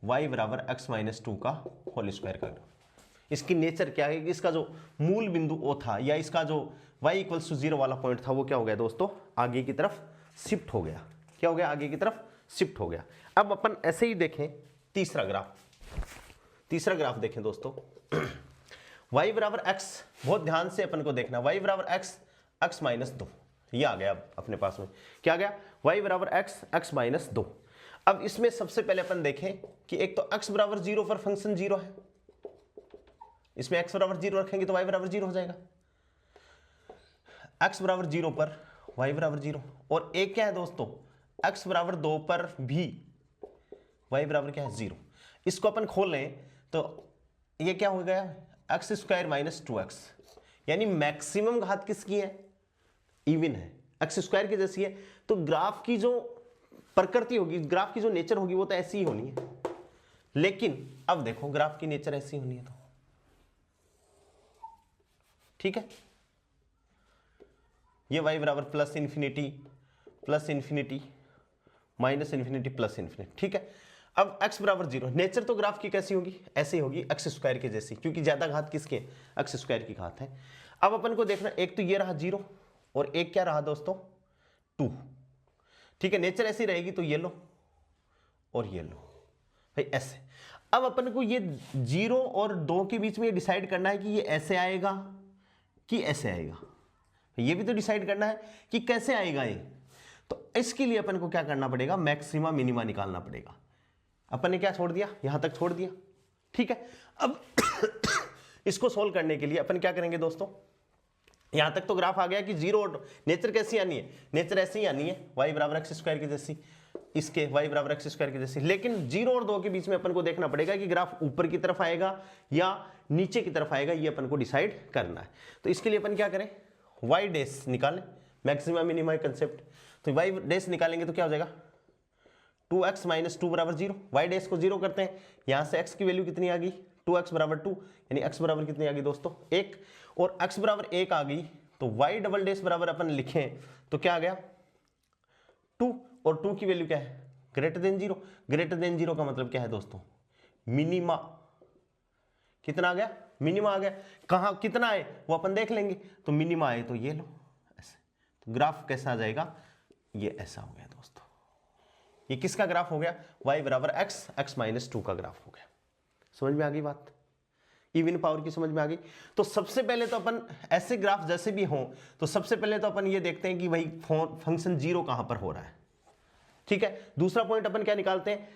y बराबर x माइनस 2 का होल स्क्वायर का ग्राफ। इसकी नेचर क्या है, इसका जो मूल बिंदु O था या इसका जो y इक्वल्स टू 0 वाला पॉइंट था वो क्या हो गया दोस्तों, आगे की तरफ शिफ्ट हो गया। क्या हो गया, आगे की तरफ शिफ्ट हो गया। अब अपन ऐसे ही देखें तीसरा ग्राफ देखें दोस्तों, y बराबर x, बहुत ध्यान से अपन को देखना, y बराबर x माइनस 2, ये आ गया अब अपने पास में, क्या आ गया, y बराबर x माइनस 2। अब इसमें सबसे पहले अपन देखें कि एक तो x बराबर 0 पर फंक्शन 0 है, इसमें x बराबर 0 रखेंगे तो y बराबर 0 हो जाएगा, x बराबर 0 पर y बराबर 0। और एक क्या है दोस्तों, x बराबर 2 पर भी y बराबर क्या है 0। इसको अपन खोल लें तो ये क्या हो गया, एक्स स्क्वायर माइनस 2x, यानी मैक्सिमम घात किसकी है, इवन है, एक्स स्क्वायर की जैसी है। तो ग्राफ की जो प्रकृति होगी, ग्राफ की जो नेचर होगी वो तो ऐसी ही होनी है। लेकिन अब देखो ग्राफ की नेचर ऐसी होनी है तो ठीक है, ये y बराबर plus infinity minus infinity plus infinity. ठीक है, अब x बराबर 0, नेचर तो ग्राफ की कैसी होगी, ऐसे होगी एक्स स्क्वायर की जैसी, क्योंकि ज्यादा घात किसकी है, एक्स स्क्वायर की घात है। अब अपन को देखना, एक तो ये रहा 0 और एक क्या रहा दोस्तों 2। ठीक है, नेचर ऐसी रहेगी तो ये लो और ये लो भाई ऐसे। अब अपन को ये 0 और 2 के बीच में ये डिसाइड करना है कि ये ऐसे आएगा कि ऐसे आएगा, ये भी तो डिसाइड करना है कि कैसे आएगा ये। तो इसके लिए अपन को क्या करना पड़ेगा, मैक्सिमा मिनिमा निकालना पड़ेगा। अपन ने क्या छोड़ दिया, यहां तक छोड़ दिया। ठीक है, अब इसको सोल्व करने के लिए अपन क्या करेंगे दोस्तों, यहां तक तो ग्राफ आ गया कि 0 और नेचर कैसी आनी है, नेचर ऐसी ही आनी है, y बराबर एक्स स्क्वायर की जैसी, इसके y बराबर एक्स स्क्वायर की जैसी। लेकिन 0 और 2 के बीच में अपन को देखना पड़ेगा कि ग्राफ ऊपर की तरफ आएगा या नीचे की तरफ आएगा, ये अपन को डिसाइड करना है। तो इसके लिए अपन क्या करें, y डैश निकालें, मैक्सिमा मिनिमा कंसेप्ट। तो y डैश निकालेंगे तो क्या हो जाएगा, 2x माइनस 2 बराबर 0, y डैश को 0 करते हैं, यहां से x की वैल्यू कितनी आ गई, 2x बराबर 2, यानी x बराबर कितनी आ गई दोस्तों 1, और x बराबर 1 आ गई तो y डबल डैश बराबर अपन लिखें तो क्या आ गया 2, और 2 की वैल्यू क्या है, ग्रेटर देन 0। ग्रेटर देन 0 का मतलब क्या है दोस्तों, मिनिमा। कितना आ गया, मिनिमा आ गया। कहाँ कितना है वो अपन देख लेंगे, तो मिनिमा आए तो ये लो ऐसे। तो ग्राफ कैसा आ जाएगा, ये ऐसा हो गया दोस्तों। ये किसका ग्राफ हो गया, y बराबर x माइनस 2 का ग्राफ हो गया। समझ में आ गई बात, इवन पावर की समझ में आ गई। तो सबसे पहले तो अपन ऐसे ग्राफ जैसे भी हों तो सबसे पहले तो अपन ये देखते हैं कि भाई फंक्शन 0 कहां पर हो रहा है। ठीक है, दूसरा पॉइंट अपन क्या निकालते हैं,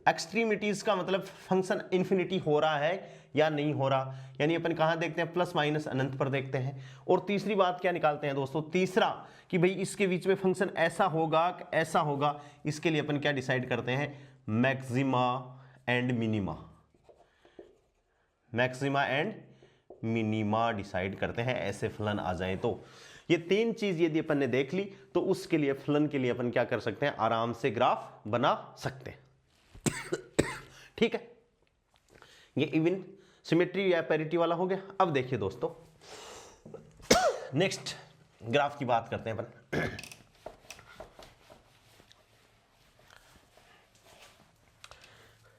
एक्सट्रीमिटीज का मतलब फंक्शन इंफिनिटी हो रहा है या नहीं हो रहा, यानी अपन कहां देखते हैं, प्लस माइनस अनंत पर देखते हैं। और तीसरी बात क्या निकालते हैं दोस्तों, तीसरा कि भाई इसके बीच में फंक्शन ऐसा होगा ऐसा होगा, इसके लिए अपन क्या डिसाइड करते हैं, मैक्सिमा एंड मिनिमा डिसाइड करते हैं, ऐसे फलन आ जाए तो। ये तीन चीज यदि अपन ने देख ली तो उसके लिए फलन के लिए अपन क्या कर सकते हैं, आराम से ग्राफ बना सकते हैं। ठीक है, ये इवन सिमेट्री या पैरिटी वाला हो गया। अब देखिए दोस्तों नेक्स्ट ग्राफ की बात करते हैं अपन।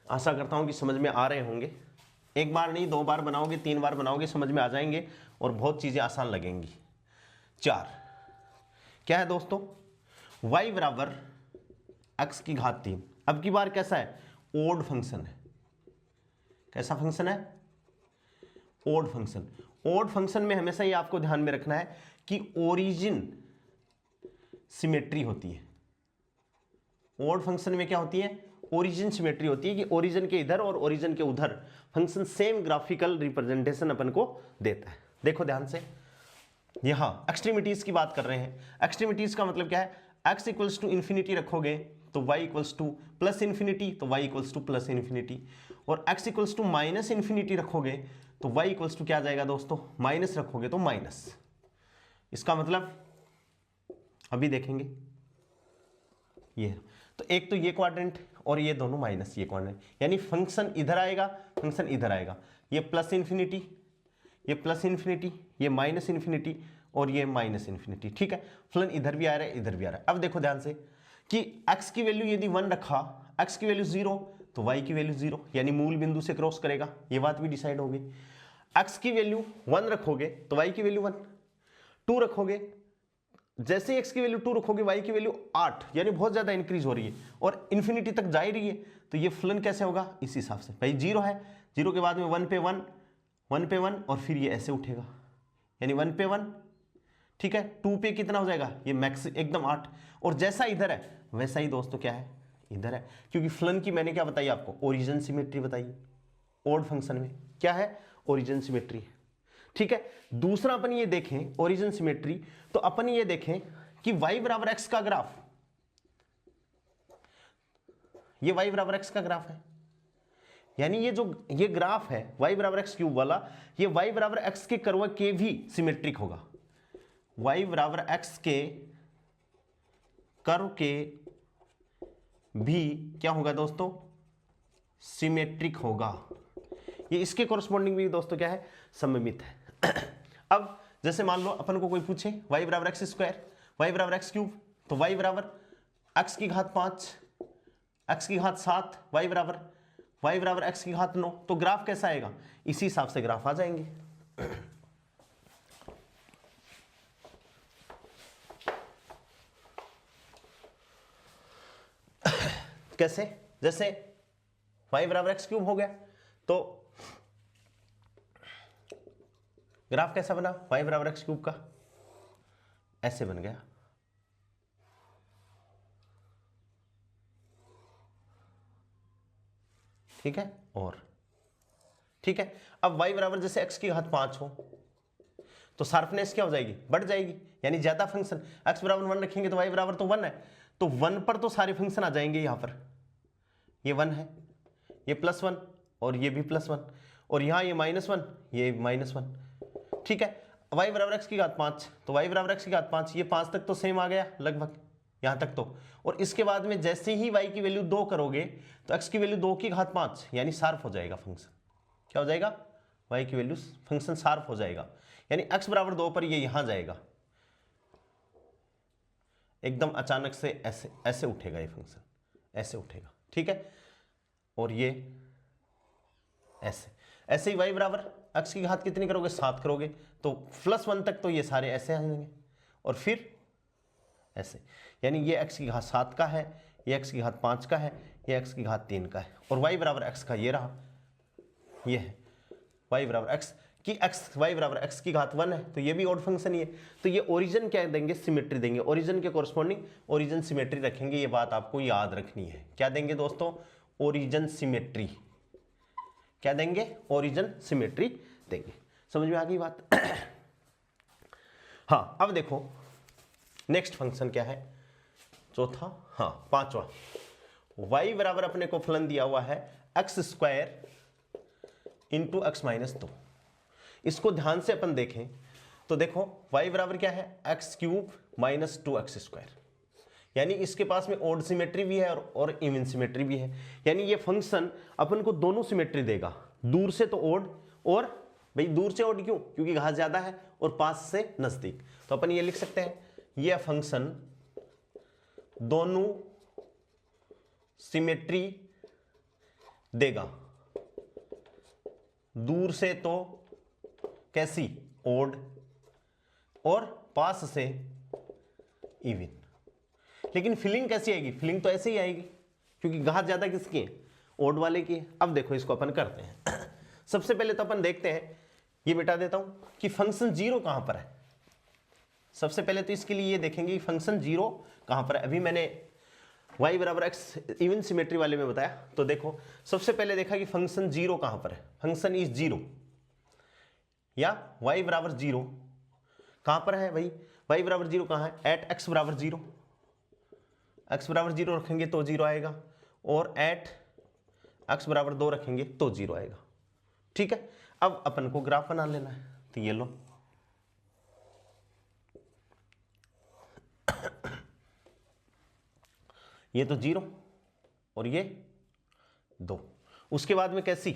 आशा करता हूं कि समझ में आ रहे होंगे। एक बार नहीं, 2 बार बनाओगे, 3 बार बनाओगे, समझ में आ जाएंगे और बहुत चीजें आसान लगेंगी। 4 क्या है दोस्तों, y बराबर x की घात 3। अब की बार कैसा है, ओड फंक्शन है। कैसा फंक्शन है, ओड फंक्शन। ओड फंक्शन में हमेशा ये आपको ध्यान में रखना है कि ओरिजिन सिमेट्री होती है। ओड फंक्शन में क्या होती है, ओरिजिन सिमेट्री होती है कि ओरिजिन के इधर और ओरिजिन के उधर फंक्शन सेम ग्राफिकल रिप्रेजेंटेशन अपन को देता है। देखो ध्यान से, यहां एक्सट्रीमिटीज की बात कर रहे हैं। एक्सट्रीमिटीज का मतलब क्या है, x इक्वल्स टू इन्फिनिटी रखोगे तो y equals to plus infinity, तो y equals to plus infinity, और x equals to minus infinity रखोगे तो y इक्वल्स टू क्या आ जाएगा दोस्तों, माइनस रखोगे तो माइनस। इसका मतलब अभी देखेंगे, ये तो एक तो ये क्वाड्रेंट और ये दोनों माइनस ये क्वाड्रेंट, यानी फंक्शन इधर आएगा, फंक्शन इधर आएगा। ये प्लस इन्फिनिटी, ये प्लस इन्फिनिटी, ये माइनस इन्फिनिटी और ये माइनस इन्फिनिटी। ठीक है, फलन इधर भी आ रहा है, इधर भी आ रहा है। अब देखो ध्यान से कि x की वैल्यू यदि 1 रखा, x की वैल्यू 0 तो y की वैल्यू 0, यानी मूल बिंदु से क्रॉस करेगा, ये बात भी डिसाइड होगी। x की वैल्यू 1 रखोगे तो y की वैल्यू 1, 2 रखोगे, जैसे ही x की वैल्यू 2 रखोगे y की वैल्यू 8, यानी बहुत ज्यादा इंक्रीज हो रही है और इन्फिनिटी तक जा ही रही है, तो ये फलन कैसे होगा, इस हिसाब से। भाई 0 है, 0 के बाद में 1 पे 1, 1 पे 1 और फिर ये ऐसे उठेगा, यानी 1 पे 1। ठीक है, 2 पे कितना हो जाएगा, ये मैक्स एकदम 8, और जैसा इधर है वैसा ही दोस्तों क्या है, इधर है, क्योंकि फलन की मैंने क्या बताई आपको, ओरिजिन सिमेट्री बताई। ओड फंक्शन में क्या है, ओरिजिन सिमेट्री। ठीक है, दूसरा अपन ये देखें ओरिजिन सिमेट्री, तो अपन ये देखें कि y बराबर x का ग्राफ, ये y बराबर x का ग्राफ है, यानी ये जो ये ग्राफ है y बराबर x क्यूब वाला, ये y बराबर x के कर्व के भी सिमेट्रिक होगा। y बराबर x के कर्व के भी क्या होगा दोस्तों, सिमेट्रिक होगा। ये इसके कोरस्पॉन्डिंग भी दोस्तों क्या है, सममित है। अब जैसे मान लो अपन को कोई पूछे y बराबर एक्स स्क्वायर, y बराबर एक्स क्यूब, तो y बराबर x की घात 5, x की घात 7, y बराबर x की घात 9, तो ग्राफ कैसा आएगा, इसी हिसाब से ग्राफ आ जाएंगे। कैसे, जैसे y बराबर एक्स क्यूब हो गया तो ग्राफ कैसा बना, y बराबर एक्स क्यूब का ऐसे बन गया। ठीक है, और ठीक है, अब y बराबर जैसे x की घात 5 हो तो शार्पनेस क्या हो जाएगी, बढ़ जाएगी, यानी ज्यादा फंक्शन। x बराबर 1 रखेंगे तो y बराबर तो 1 है, तो 1 पर तो सारे फंक्शन आ जाएंगे। यहां पर ये 1 है, ये +1 और ये भी +1, और यहां ये -1, ये -1। ठीक है, y बराबर x की घात 5, तो y बराबर x की घात 5, ये 5 तक तो सेम आ गया लगभग, यहां तक तो। और इसके बाद में जैसे ही y की वैल्यू 2 करोगे तो x की वैल्यू 2 की घात 5, यानी शार्प हो जाएगा फंक्शन। क्या हो जाएगा, y की वैल्यू फंक्शन शार्प हो जाएगा, यानी x बराबर 2 पर ये यहां जाएगा, एकदम अचानक से ऐसे ऐसे उठेगा ये फंक्शन, ऐसे उठेगा। ठीक है, और ये ऐसे ऐसे ही y बराबर x की घात कितनी करोगे, 7 करोगे तो +1 तक तो ये सारे ऐसे आ जाएंगे, और फिर ऐसे, यानी ये x की घात 7 का है, ये x की घात 5 का है, ये x की घात 3 का है, और y बराबर x का ये रहा, ये है y बराबर x की y बराबर x की घात 1 है, तो ये भी ऑड फंक्शन ही है। तो ये ओरिजिन क्या देंगे, सिमेट्री देंगे, ओरिजिन के कोरस्पॉन्डिंग ओरिजिन सिमेट्री रखेंगे। ये बात आपको याद रखनी है, क्या देंगे दोस्तों, ओरिजिन सिमेट्री। क्या देंगे, ओरिजिन सिमेट्री देंगे। समझ में आ गई बात। हाँ, अब देखो नेक्स्ट फंक्शन क्या है, चौथा, हाँ पांचवा। y बराबर अपने को फलन दिया हुआ है x² इंटू x - 2। इसको ध्यान से अपन देखें तो देखो y बराबर क्या है, x³ - 2x², यानी इसके पास में ओड सिमेट्री भी है और इवन सिमेट्री भी है, यानी ये फंक्शन अपन को दोनों सिमेट्री देगा, दूर से तो ओड और भाई दूर से ऑड क्यों? क्योंकि घात ज्यादा है और पास से नजदीक। तो अपन ये लिख सकते हैं, यह फंक्शन दोनों सिमेट्री देगा, दूर से तो कैसी? ओड, और पास से इवन। लेकिन फिलिंग कैसी आएगी? फिलिंग तो ऐसे ही आएगी क्योंकि घात ज्यादा किसकी है? ओड वाले की है। अब देखो इसको अपन करते हैं। सबसे पहले तो अपन देखते हैं, ये मिटा देता हूं कि फंक्शन जीरो कहां पर है। सबसे पहले तो इसके लिए ये देखेंगे कि फंक्शन जीरो कहां पर है। अभी मैंने y बराबर एक्स इवन सिमेट्री वाले में बताया, तो देखो सबसे पहले देखा कि फंक्शन जीरो कहां पर है। फंक्शन इज जीरो या y बराबर जीरो कहां पर है भाई? y बराबर जीरो कहां है? एट x बराबर जीरो। x बराबर जीरो रखेंगे तो जीरो आएगा, और एट x बराबर 2 रखेंगे तो जीरो आएगा। ठीक है, अब अपन को ग्राफ बना लेना है। तो ये लो, ये तो जीरो और ये 2। उसके बाद में कैसी?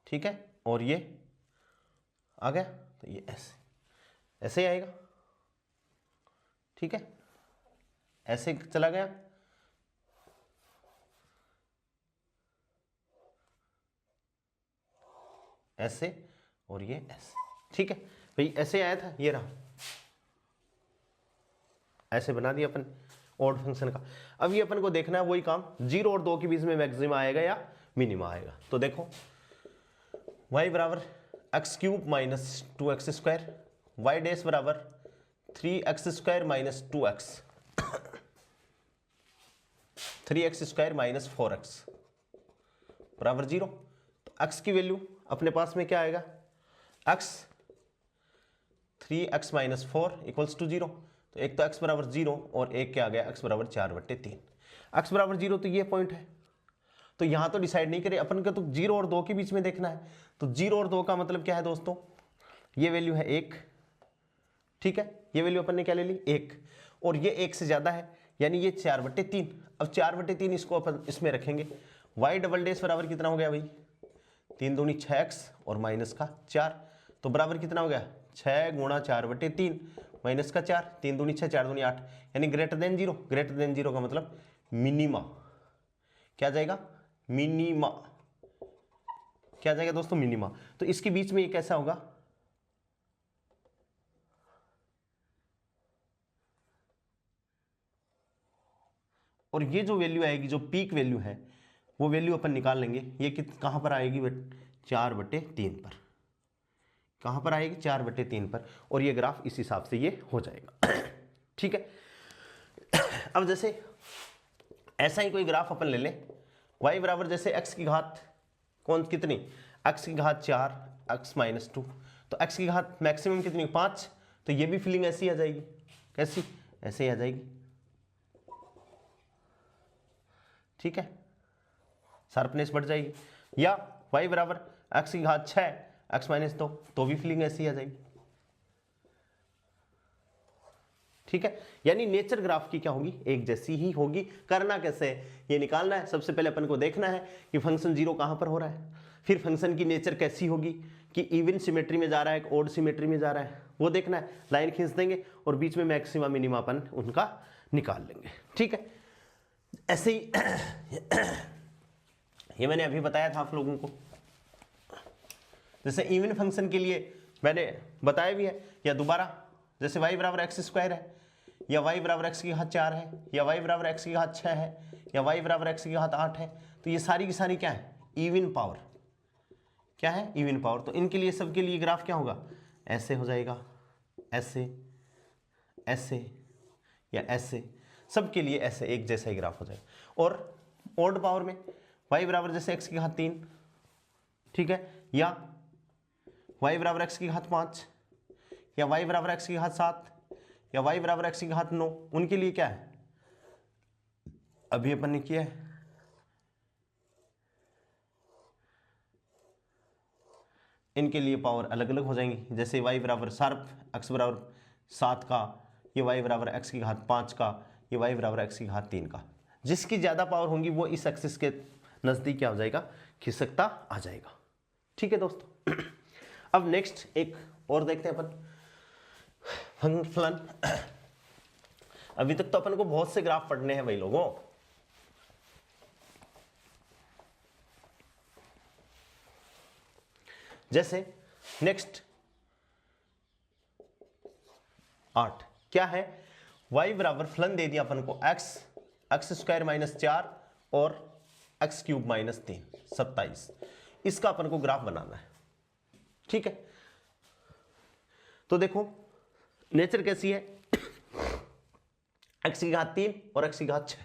ठीक है, और ये आ गया, तो ये ऐसे ऐसे ही आएगा। ठीक है, ऐसे चला गया, ऐसे, और ये ऐसे। ठीक है भाई, ऐसे आया था, ये रहा, ऐसे बना दिया अपन ऑड फंक्शन का। अब ये अपन को देखना है वही काम, 0 और 2 के बीच में मैक्सिमा आएगा या मिनिमा आएगा। तो देखो y बराबर X cube minus 2x square, Y dash बराबर 3x square minus 2x, 3x square minus 4x बराबर 0। तो x की वैल्यू अपने पास में क्या आएगा? x 3x minus 4 equals to 0। तो एक तो x बराबर 0 और एक क्या आ गया? x बराबर 4/3। x बराबर 0 तो ये पॉइंट है, तो यहां तो डिसाइड नहीं करे अपन का, तो 0 और 2 के बीच में देखना है। तो 0 और 2 का मतलब क्या है दोस्तों? ये वैल्यू है 1। ठीक है, ये वैल्यू अपन ने क्या ले ली? 1, और ये 1 से ज्यादा है, यानी ये 4/3। अब 4/3 इसको अपन इसमें रखेंगे। y डबल डैश बराबर कितना हो गया भाई? 3 दूनी 6x और माइनस का 4, तो बराबर कितना हो गया? 6 गुणा 4/3 माइनस का 4, 3 दूनी 6, 4 दूनी 8, यानी ग्रेटर देन 0। ग्रेटर देन 0 का मतलब मिनिमा। क्या जाएगा? मिनिमा। क्या जाएगा दोस्तों? मिनिमा। तो इसके बीच में ये कैसा होगा? और ये जो वैल्यू आएगी, जो पीक वैल्यू है, वो वैल्यू अपन निकाल लेंगे। ये कहां पर आएगी? 4/3 पर। कहां पर आएगी? 4/3 पर। और ये ग्राफ इस हिसाब से ये हो जाएगा। ठीक है, अब जैसे ऐसा ही कोई ग्राफ अपन ले लें, y बराबर जैसे x की घात कौन कितनी? x की घात 4, x माइनस 2, तो x की घात मैक्सिमम कितनी? 5। तो ये भी फीलिंग ऐसी आ जाएगी। कैसी? ऐसे ही आ जाएगी। ठीक है, शार्पनेस बढ़ जाएगी। या y बराबर x की घात 6, x माइनस 2, तो भी फीलिंग ऐसी आ जाएगी। ठीक है, यानी नेचर ग्राफ की क्या होगी? एक जैसी ही होगी। करना कैसे है? ये निकालना है। सबसे पहले अपन को देखना है कि फंक्शन जीरो कहां पर हो रहा है, फिर फंक्शन की नेचर कैसी होगी, कि इवन सिमेट्री में जा रहा है, ओड सिमेट्री में जा रहा है, वो देखना है। लाइन खींच देंगे और बीच में मैक्सिमा मिनिमा अपन उनका निकाल लेंगे। ठीक है, ऐसे ही ये मैंने अभी बताया था आप लोगों को। जैसे इवन फंक्शन के लिए मैंने बताया भी है, या दोबारा, जैसे y बराबर एक्स स्क्वायर है, या y बराबर एक्स की घात 4 है, या y बराबर एक्स की घात 6 है, या y बराबर एक्स की घात 8 है, तो ये सारी की सारी क्या है? Even power. क्या है? Even power. तो इनके लिए, सबके लिए ग्राफ क्या होगा? ऐसे हो जाएगा, ऐसे, ऐसे, या ऐसे, सबके लिए ऐसे एक जैसा ही ग्राफ हो जाएगा। और ऑड पावर में y बराबर जैसे x की घात 3, ठीक है, या y बराबर x की घात 5, या y बराबर x की घात 7, या y बराबर x की घात 9, उनके लिए क्या है? अभी अपन ने किया है, इनके लिए पावर अलग अलग हो जाएंगी। जैसे y बराबर शार्प x बराबर 7 का, ये y बराबर x की घात 5 का, ये y बराबर x की घात 3 का। जिसकी ज़्यादा पावर होंगी वो इस एक्सिस के नजदीक क्या हो जाएगा, खिसकता आ जाएगा। ठीक है दोस्तों। अब नेक्स्ट एक और देखते हैं अपन फलन। अभी तक तो अपन को बहुत से ग्राफ पढ़ने हैं भाई लोगों। जैसे नेक्स्ट 8 क्या है, y बराबर फलन दे दिया अपन को x स्क्वायर माइनस 4 और x क्यूब माइनस 3 27। इसका अपन को ग्राफ बनाना है। ठीक है, तो देखो नेचर कैसी है, x की घात 3 और x की घात 6।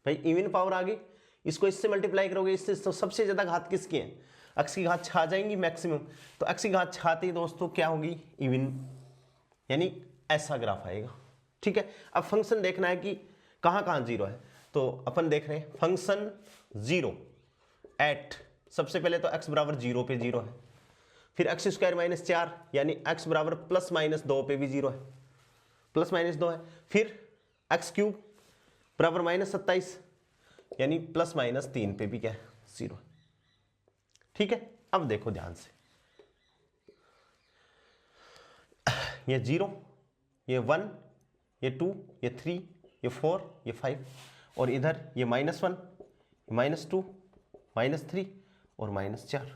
भाई इवन पावर आ गई, इसको इससे मल्टीप्लाई करोगे, इससे तो सबसे ज्यादा घात किसकी है, x की घात 6 आ जाएंगी मैक्सिमम। तो x की घात 6 आती है दोस्तों क्या होगी, इवन, यानी ऐसा ग्राफ आएगा। ठीक है, अब फंक्शन देखना है कि कहां कहां जीरो है। तो अपन देख रहे हैं फंक्शन जीरो एट, सबसे पहले तो x बराबर 0 पे 0 है, फिर x स्क्वायर माइनस 4 यानी x बराबर प्लस माइनस 2 पे भी 0 है, प्लस माइनस 2 है, फिर x क्यूब बराबर माइनस 27 यानी प्लस माइनस 3 पे भी क्या है, 0 है। ठीक है, अब देखो ध्यान से, ये 0, ये 1, ये 2, ये 3, ये 4, ये 5, और इधर ये -1, -2, -3 और -4।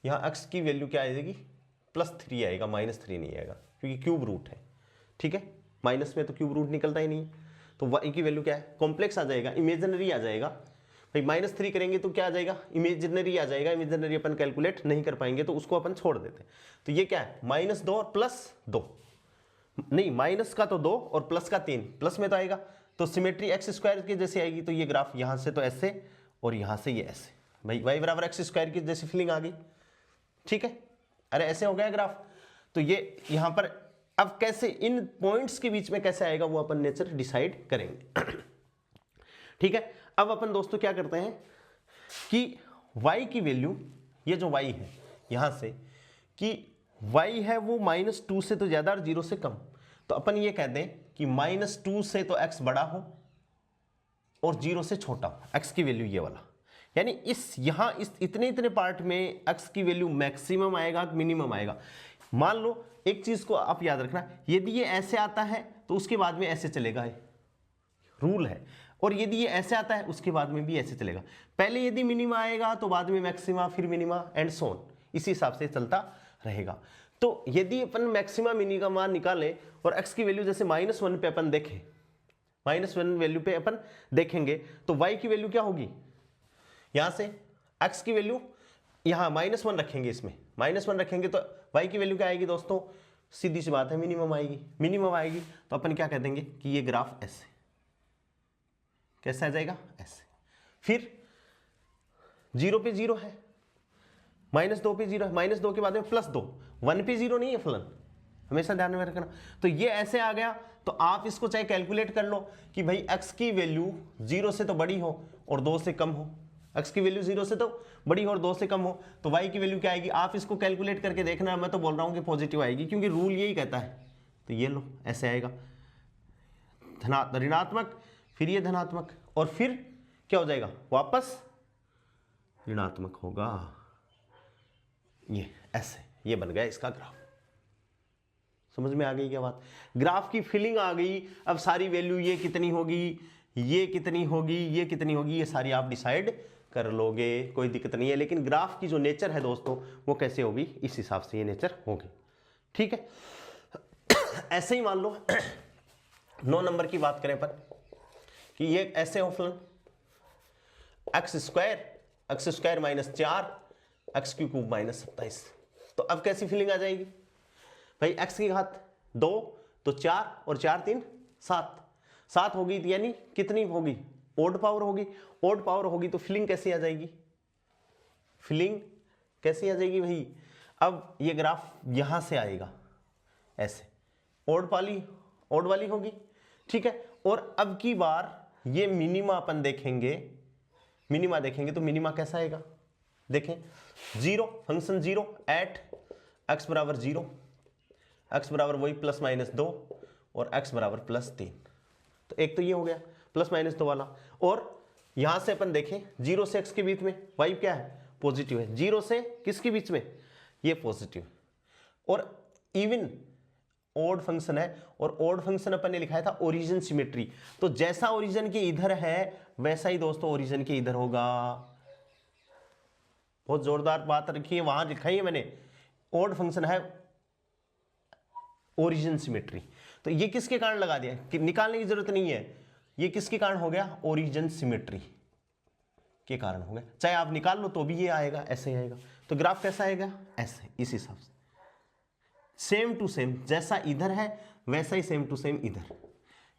यहां x की वैल्यू क्या आएगी, +3 आएगा, -3 नहीं आएगा क्योंकि क्यूब रूट है। ठीक है, माइनस में तो क्यूब रूट निकलता ही नहीं है, तो y की वैल्यू क्या है, कॉम्प्लेक्स आ जाएगा, इमेजिनरी आ जाएगा। भाई -3 करेंगे तो क्या आ जाएगा, इमेजिनरी आ जाएगा। इमेजिनरी अपन कैलकुलेट नहीं कर पाएंगे तो उसको अपन छोड़ देते हैं। तो ये क्या है, -2 और +2, नहीं माइनस का तो 2 और प्लस का 3, प्लस में तो आएगा, तो सिमेट्री एक्स स्क्वायर की जैसे आएगी। तो ये ग्राफ यहां से तो ऐसे और यहां से ये ऐसे, भाई y बराबर एक्स स्क्वायर की जैसी फीलिंग आ गई। ठीक है, अरे ऐसे हो गया ग्राफ। तो ये यहां पर अब कैसे इन पॉइंट्स के बीच में कैसे आएगा वो अपन नेचर डिसाइड करेंगे। ठीक है, अब अपन दोस्तों क्या करते हैं कि y की वैल्यू, ये जो y है यहां से कि y है वो -2 से तो ज्यादा और 0 से कम, तो अपन ये कहते हैं कि -2 से तो x बड़ा हो और 0 से छोटा हो, x की वैल्यू ये वाला, यानी इस यहां इस इतने पार्ट में x की वैल्यू मैक्सिमम आएगा मिनिमम आएगा। मान लो एक चीज को आप याद रखना, यदि ये ऐसे आता है तो उसके बाद में ऐसे चलेगा, रूल है, और यदि ये ऐसे आता है उसके बाद में भी ऐसे चलेगा। पहले यदि मिनिमा आएगा तो बाद में मैक्सिमा, फिर मिनिमा एंड सो ऑन, इसी हिसाब से चलता रहेगा। तो यदि अपन मैक्सिमा मिनिमा निकालें और x की वैल्यू जैसे -1 पे अपन देखें, -1 वैल्यू पे अपन देखेंगे तो y की वैल्यू क्या होगी, यहां से x की वैल्यू यहां -1 रखेंगे, इसमें -1 रखेंगे तो y की वैल्यू क्या आएगी दोस्तों, सीधी सी बात है मिनिमम आएगी। मिनिमम आएगी तो अपन क्या कह देंगे कि ये ग्राफ ऐसे कैसे आ जाएगा, ऐसे। फिर 0 पे 0 है, -2 पे 0 है, -2 के बाद में +2, 1 पे 0 नहीं है फलन, हमेशा ध्यान में रखना। तो ये ऐसे आ गया, तो आप इसको चाहे कैलकुलेट कर लो कि भाई x की वैल्यू 0 से तो बड़ी हो और 2 से कम हो, x की वैल्यू 0 से तो बड़ी हो और 2 से कम हो, तो y की वैल्यू क्या आएगी, आप इसको कैलकुलेट करके देखना। मैं तो बोल रहा हूं कि पॉजिटिव आएगी क्योंकि रूल यही कहता है। तो ये लो ऐसे आएगा, ऋणात्मक, फिर ये धनात्मक, और फिर क्या हो जाएगा, वापस ऋणात्मक होगा, ये ऐसे, ये बन गया इसका ग्राफ। समझ में आ गई क्या बात, ग्राफ की फीलिंग आ गई। अब सारी वैल्यू ये कितनी होगी, ये कितनी होगी, ये कितनी होगी, ये सारी आप डिसाइड कर लोगे, कोई दिक्कत नहीं है। लेकिन ग्राफ की जो नेचर है दोस्तों वो कैसे होगी, इस हिसाब से ये नेचर होगी। ठीक है, ऐसे ही मान लो 9 नंबर की बात करें पर कि ये ऐसे हो फलन एक्स स्क्वायर -4 एक्स की क्यूब -27। तो अब कैसी फीलिंग आ जाएगी भाई, एक्स की घात 2 तो 4 और 4 3 7 होगी, यानी कितनी होगी, ओड पावर होगी। ओड पावर होगी तो फीलिंग कैसी आ जाएगी, फीलिंग कैसी आ जाएगी भाई, अब ये ग्राफ यहां से आएगा ऐसे, ओड वाली होगी। ठीक है, और अब की बार ये मिनिमा अपन देखेंगे, मिनिमा देखेंगे तो मिनिमा कैसा आएगा, देखें 0, फंक्शन 0 एट x बराबर 0, x बराबर वही +-2 और x बराबर +3। तो एक तो ये हो गया, प्लस माइनस 2 वाला। और यहां से अपन देखें 0 से x के बीच में y क्या है, पॉजिटिव है। 0 से किसके बीच में, ये पॉजिटिव। और इवन ऑड फंक्शन है, और ऑड फंक्शन अपन ने लिखाया था ओरिजिन सिमेट्री, तो जैसा ओरिजिन के इधर है वैसा ही दोस्तों ओरिजिन के इधर होगा। बहुत जोरदार बात रखी है, वहां लिखाई है मैंने, ऑड फंक्शन है ओरिजिन सिमेट्री। तो ये किसके कारण लगा दिया कि निकालने की जरूरत नहीं है, ये किसके कारण हो गया, ओरिजिन सिमेट्री के कारण हो गया। चाहे आप निकाल लो तो भी ये आएगा, ऐसे ही आएगा। तो ग्राफ कैसा आएगा, ऐसे, इस हिसाब से सेम टू सेम, जैसा इधर है वैसा ही सेम टू सेम इधर।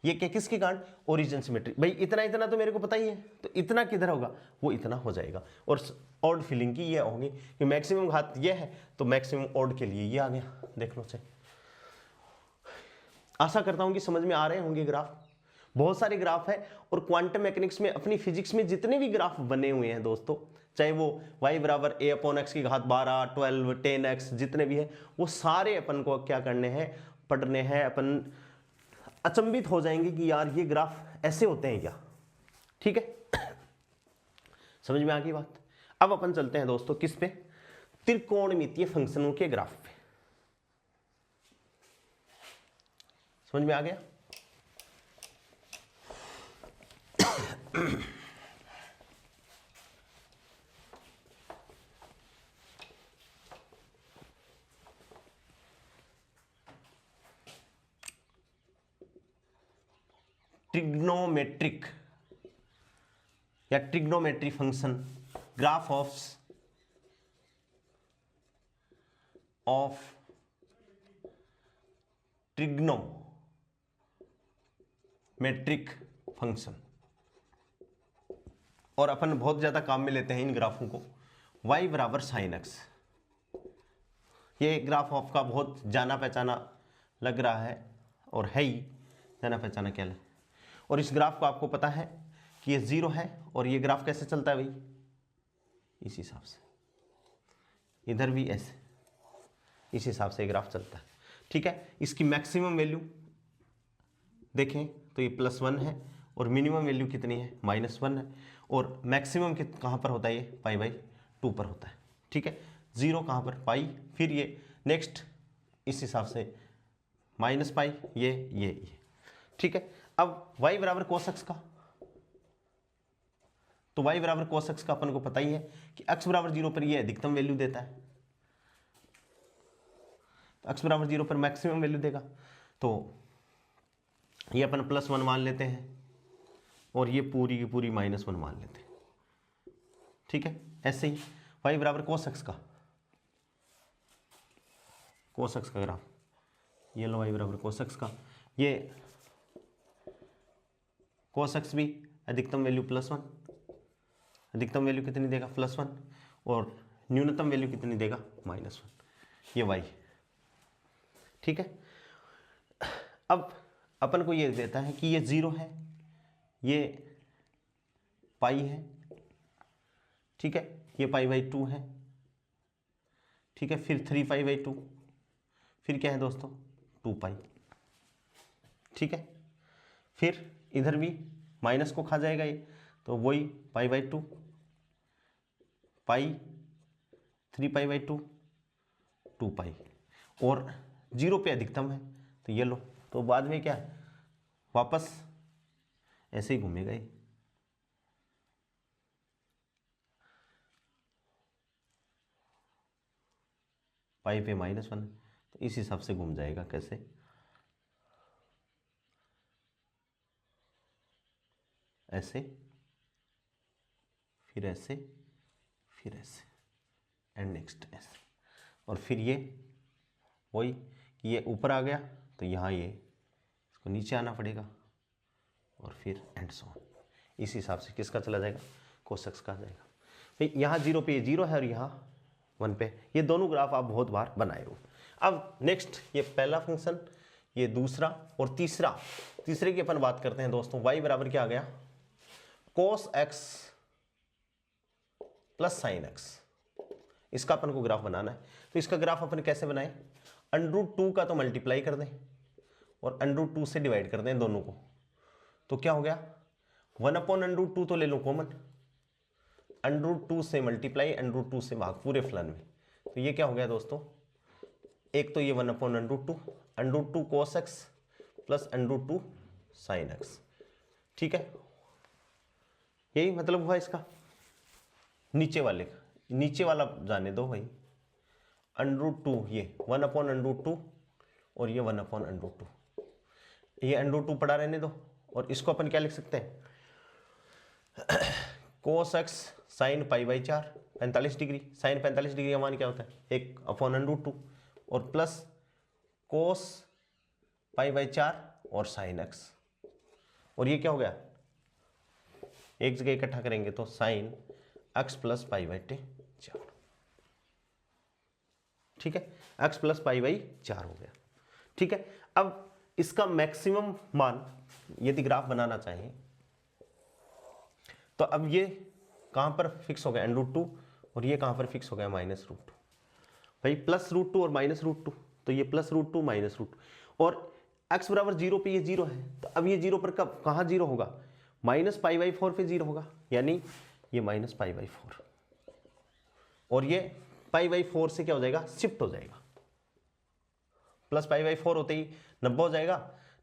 ये क्या, किसके कारण, ओरिजिन सिमेट्री। भाई इतना इतना तो मेरे को पता ही है, तो इतना किधर होगा, वो इतना हो जाएगा। और ऑड फिलिंग की ये होगी कि मैक्सिमम घात ये है तो मैक्सिमम ऑड के लिए ये आ गया, देख लो। चाहे आशा करता हूं कि समझ में आ रहे होंगे ग्राफ। बहुत सारे ग्राफ है, और क्वांटम मैकेनिक्स में, अपनी फिजिक्स में जितने भी ग्राफ बने हुए हैं दोस्तों, चाहे वो y बराबर a/x की घात 12, 12, 10x जितने भी है, वो सारे अपन को क्या करने हैं, पढ़ने हैं। अपन अचंभित हो जाएंगे कि यार ये ग्राफ ऐसे होते हैं क्या। ठीक है, समझ में आ गई बात। अब अपन चलते हैं दोस्तों किस पे, त्रिकोणमितीय फंक्शनों के ग्राफ पे। समझ में आ गया। ट्रिग्नोमेट्रिक या trigonometry function, graph of trigonometric function. और अपन बहुत ज्यादा काम में लेते हैं इन ग्राफों को। y बराबर साइन एक्स, ये ग्राफ आपका बहुत जाना पहचाना लग रहा है, और है ही जाना पहचाना क्या है। और इस ग्राफ को आपको पता है कि ये 0 है, और ये ग्राफ कैसे चलता है भाई, इस हिसाब से, इधर भी ऐसे, इस हिसाब से ग्राफ चलता है। ठीक है, इसकी मैक्सिमम वैल्यू देखें तो ये +1 है, और मिनिमम वैल्यू कितनी है, -1 है। और मैक्सिमम कहाँ पर होता है, ये π/2 पर होता है। ठीक है, 0 कहाँ पर, पाई, फिर ये नेक्स्ट इस हिसाब से -π, ये। ठीक है, अब y बराबर cos x का, तो y बराबर cos x का अपन को पता ही है कि x बराबर 0 पर ये अधिकतम वैल्यू देता है, तो x बराबर 0 पर मैक्सिमम वैल्यू देगा। तो ये अपन +1 मान लेते हैं, और ये पूरी की पूरी -1 मान लेते हैं। ठीक है, ऐसे ही y बराबर cos x का, cos x का ग्राफ, ये लो y बराबर cos x का, ये cos x भी अधिकतम वैल्यू +1, अधिकतम वैल्यू कितनी देगा, +1, और न्यूनतम वैल्यू कितनी देगा, -1, ये y। ठीक है, अब अपन को ये देता है कि ये 0 है, ये पाई है। ठीक है, ये π/2 है। ठीक है, फिर 3π/2, फिर क्या है दोस्तों, 2π। ठीक है, फिर इधर भी माइनस को खा जाएगा ये, तो वही π/2, पाई, 3π/2, 2π, और 0 पे अधिकतम है, तो ये लो। तो बाद में क्या है, वापस ऐसे ही घूमेगा ये, पाई पे -1, तो इस हिसाब से घूम जाएगा। कैसे, ऐसे, फिर ऐसे, फिर ऐसे, एंड नेक्स्ट ऐसे, और फिर ये वही कि ये ऊपर आ गया तो यहाँ ये इसको नीचे आना पड़ेगा, और फिर एंड सो ऑन। इस हिसाब से किसका चला जाएगा, cos x का आ जाएगा। भाई यहाँ 0 पे 0 है, और यहाँ 1 पे, ये दोनों ग्राफ आप बहुत बार बनाए हो। अब नेक्स्ट, ये पहला फंक्शन, ये दूसरा, और तीसरे की अपन बात करते हैं दोस्तों। y बराबर क्या आ गया, cos x plus sin x, इसका अपन को ग्राफ बनाना है। तो इसका ग्राफ अपन कैसे बनाए, √2 का तो मल्टीप्लाई कर दें, और √2 से डिवाइड कर दें दोनों को, तो क्या हो गया, 1/√2 तो ले लो कॉमन, √2 से मल्टीप्लाई, √2 से भाग पूरे फलन में। तो ये क्या हो गया दोस्तों, एक तो ये 1/√2, √2 cos x plus √2 sin x, ठीक है। यही मतलब हुआ इसका। नीचे वाले का, नीचे वाला जाने दो भाई, √2 ये 1/√2 और ये 1/√2, ये √2 पड़ा रहने दो। और इसको अपन क्या लिख सकते हैं, cos x sin π/4, 45 degree, sin 45 degree का मान क्या होता है, 1/√2 और प्लस cos π/4 और sin x, और ये क्या हो गया, एक जगह इकट्ठा करेंगे तो sin x प्लस π/4, ठीक है, x प्लस π/4 हो गया, ठीक है। अब इसका मैक्सिमम मान यदि ग्राफ बनाना चाहें तो अब ये कहां पर फिक्स हो गया, √2, और ये कहां पर फिक्स हो गया, -√2। भाई +√2 और -√2, तो ये +√2 -√2, और x बराबर 0 पे ये 0 है, तो अब ये 0 पर कब कहाँ 0 होगा, -π/4 पे 0 होगा, यानी ये -π/4, और ये π/4 से क्या हो जाएगा, शिफ्ट हो जाएगा, प्लस π/4 होते ही 90 हो जाएगा,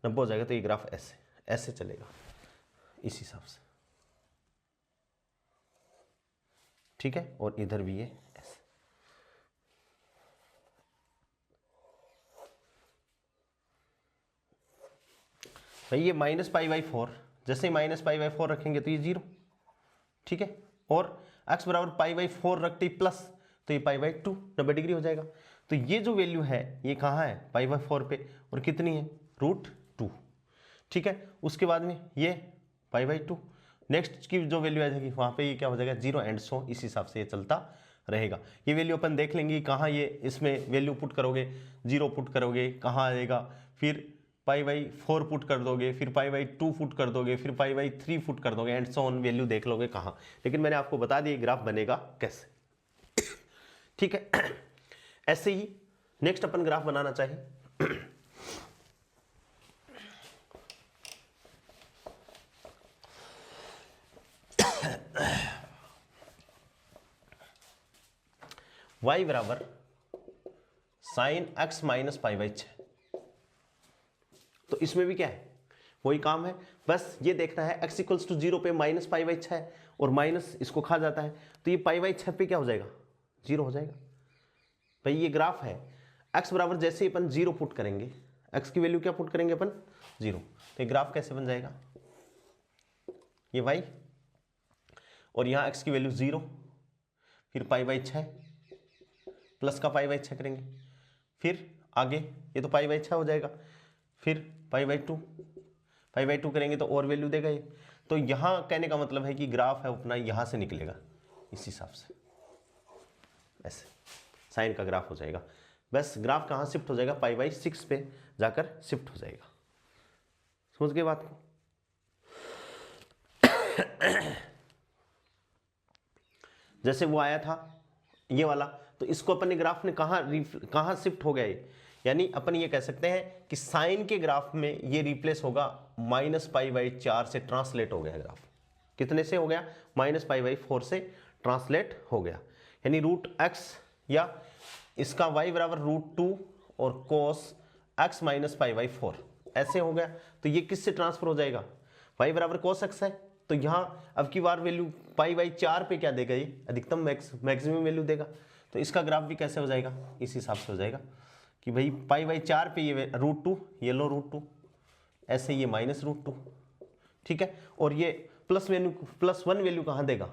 90 हो जाएगा, तो ये ग्राफ ऐसे ऐसे चलेगा, इस हिसाब से, ठीक है। और इधर भी ये ऐसे, भाई ये -π/4, जैसे ही -π/4 रखेंगे तो ये 0, ठीक है, और x बराबर π/4 रखते ही प्लस, तो ये π/2 90 डिग्री हो जाएगा। तो ये जो वैल्यू है ये कहाँ है, π/4 पे, और कितनी है, √2, ठीक है। उसके बाद में ये π/2, नेक्स्ट की जो वैल्यू आ जाएगी वहाँ पे ये क्या हो जाएगा, 0 एंड सो, इस हिसाब से ये चलता रहेगा। ये वैल्यू अपन देख लेंगे कहाँ, ये इसमें वैल्यू पुट करोगे, 0 पुट करोगे कहाँ आएगा, फिर π/4 पुट कर दोगे, फिर π/2 पुट कर दोगे, फिर π/3 पुट कर दोगे, एंड सो ऑन, वैल्यू देख लोगे कहाँ। लेकिन मैंने आपको बता दिया ग्राफ बनेगा कैसे, ठीक है। ऐसे ही नेक्स्ट अपन ग्राफ बनाना चाहें y बराबर sin x माइनस π/6, तो इसमें भी क्या है, वही काम है, बस ये देखना है x इक्वल्स टू 0 पे -π/6 है, और माइनस इसको खा जाता है, तो ये π/6 पे क्या हो जाएगा, 0 हो जाएगा। भाई ये ग्राफ है, x बराबर जैसे ही अपन 0 पुट करेंगे, x की वैल्यू क्या पुट करेंगे अपन, 0, तो ये ग्राफ कैसे बन जाएगा, ये y, और यहाँ x की वैल्यू 0, फिर π/6 प्लस का π/6 करेंगे, फिर आगे ये तो π/6 हो जाएगा, फिर π/2 करेंगे तो और वैल्यू देगा ये। तो यहाँ कहने का मतलब है कि ग्राफ है अपना यहाँ से निकलेगा, इस हिसाब से ऐसे साइन का ग्राफ हो जाएगा। बस ग्राफ कहाँ शिफ्ट हो जाएगा, π/6 पे जाकर शिफ्ट हो जाएगा। समझ गए बात को? जैसे वो आया था ये वाला, तो इसको अपने ग्राफ ने कहाँ शिफ्ट हो गया ये, यानी अपन ये कह सकते हैं कि साइन के ग्राफ में ये रिप्लेस होगा -π/4 से, ट्रांसलेट हो गया ग्राफ, कितने से हो गया, -π/4 से ट्रांसलेट हो गया, यानी √x या इसका y बराबर √2 और cos x माइनस π/4 ऐसे हो गया। तो ये किससे ट्रांसफर हो जाएगा, y बराबर cos x है, तो यहाँ अब की बार वैल्यू π/4 पे क्या देगा, ये अधिकतम मैक्सिमम वैल्यू देगा। तो इसका ग्राफ भी कैसे हो जाएगा, इस हिसाब से हो जाएगा कि भाई π/4 पे ये √2, ये लो √2, ऐसे ये -√2, ठीक है। और ये +1 वैल्यू कहाँ देगा,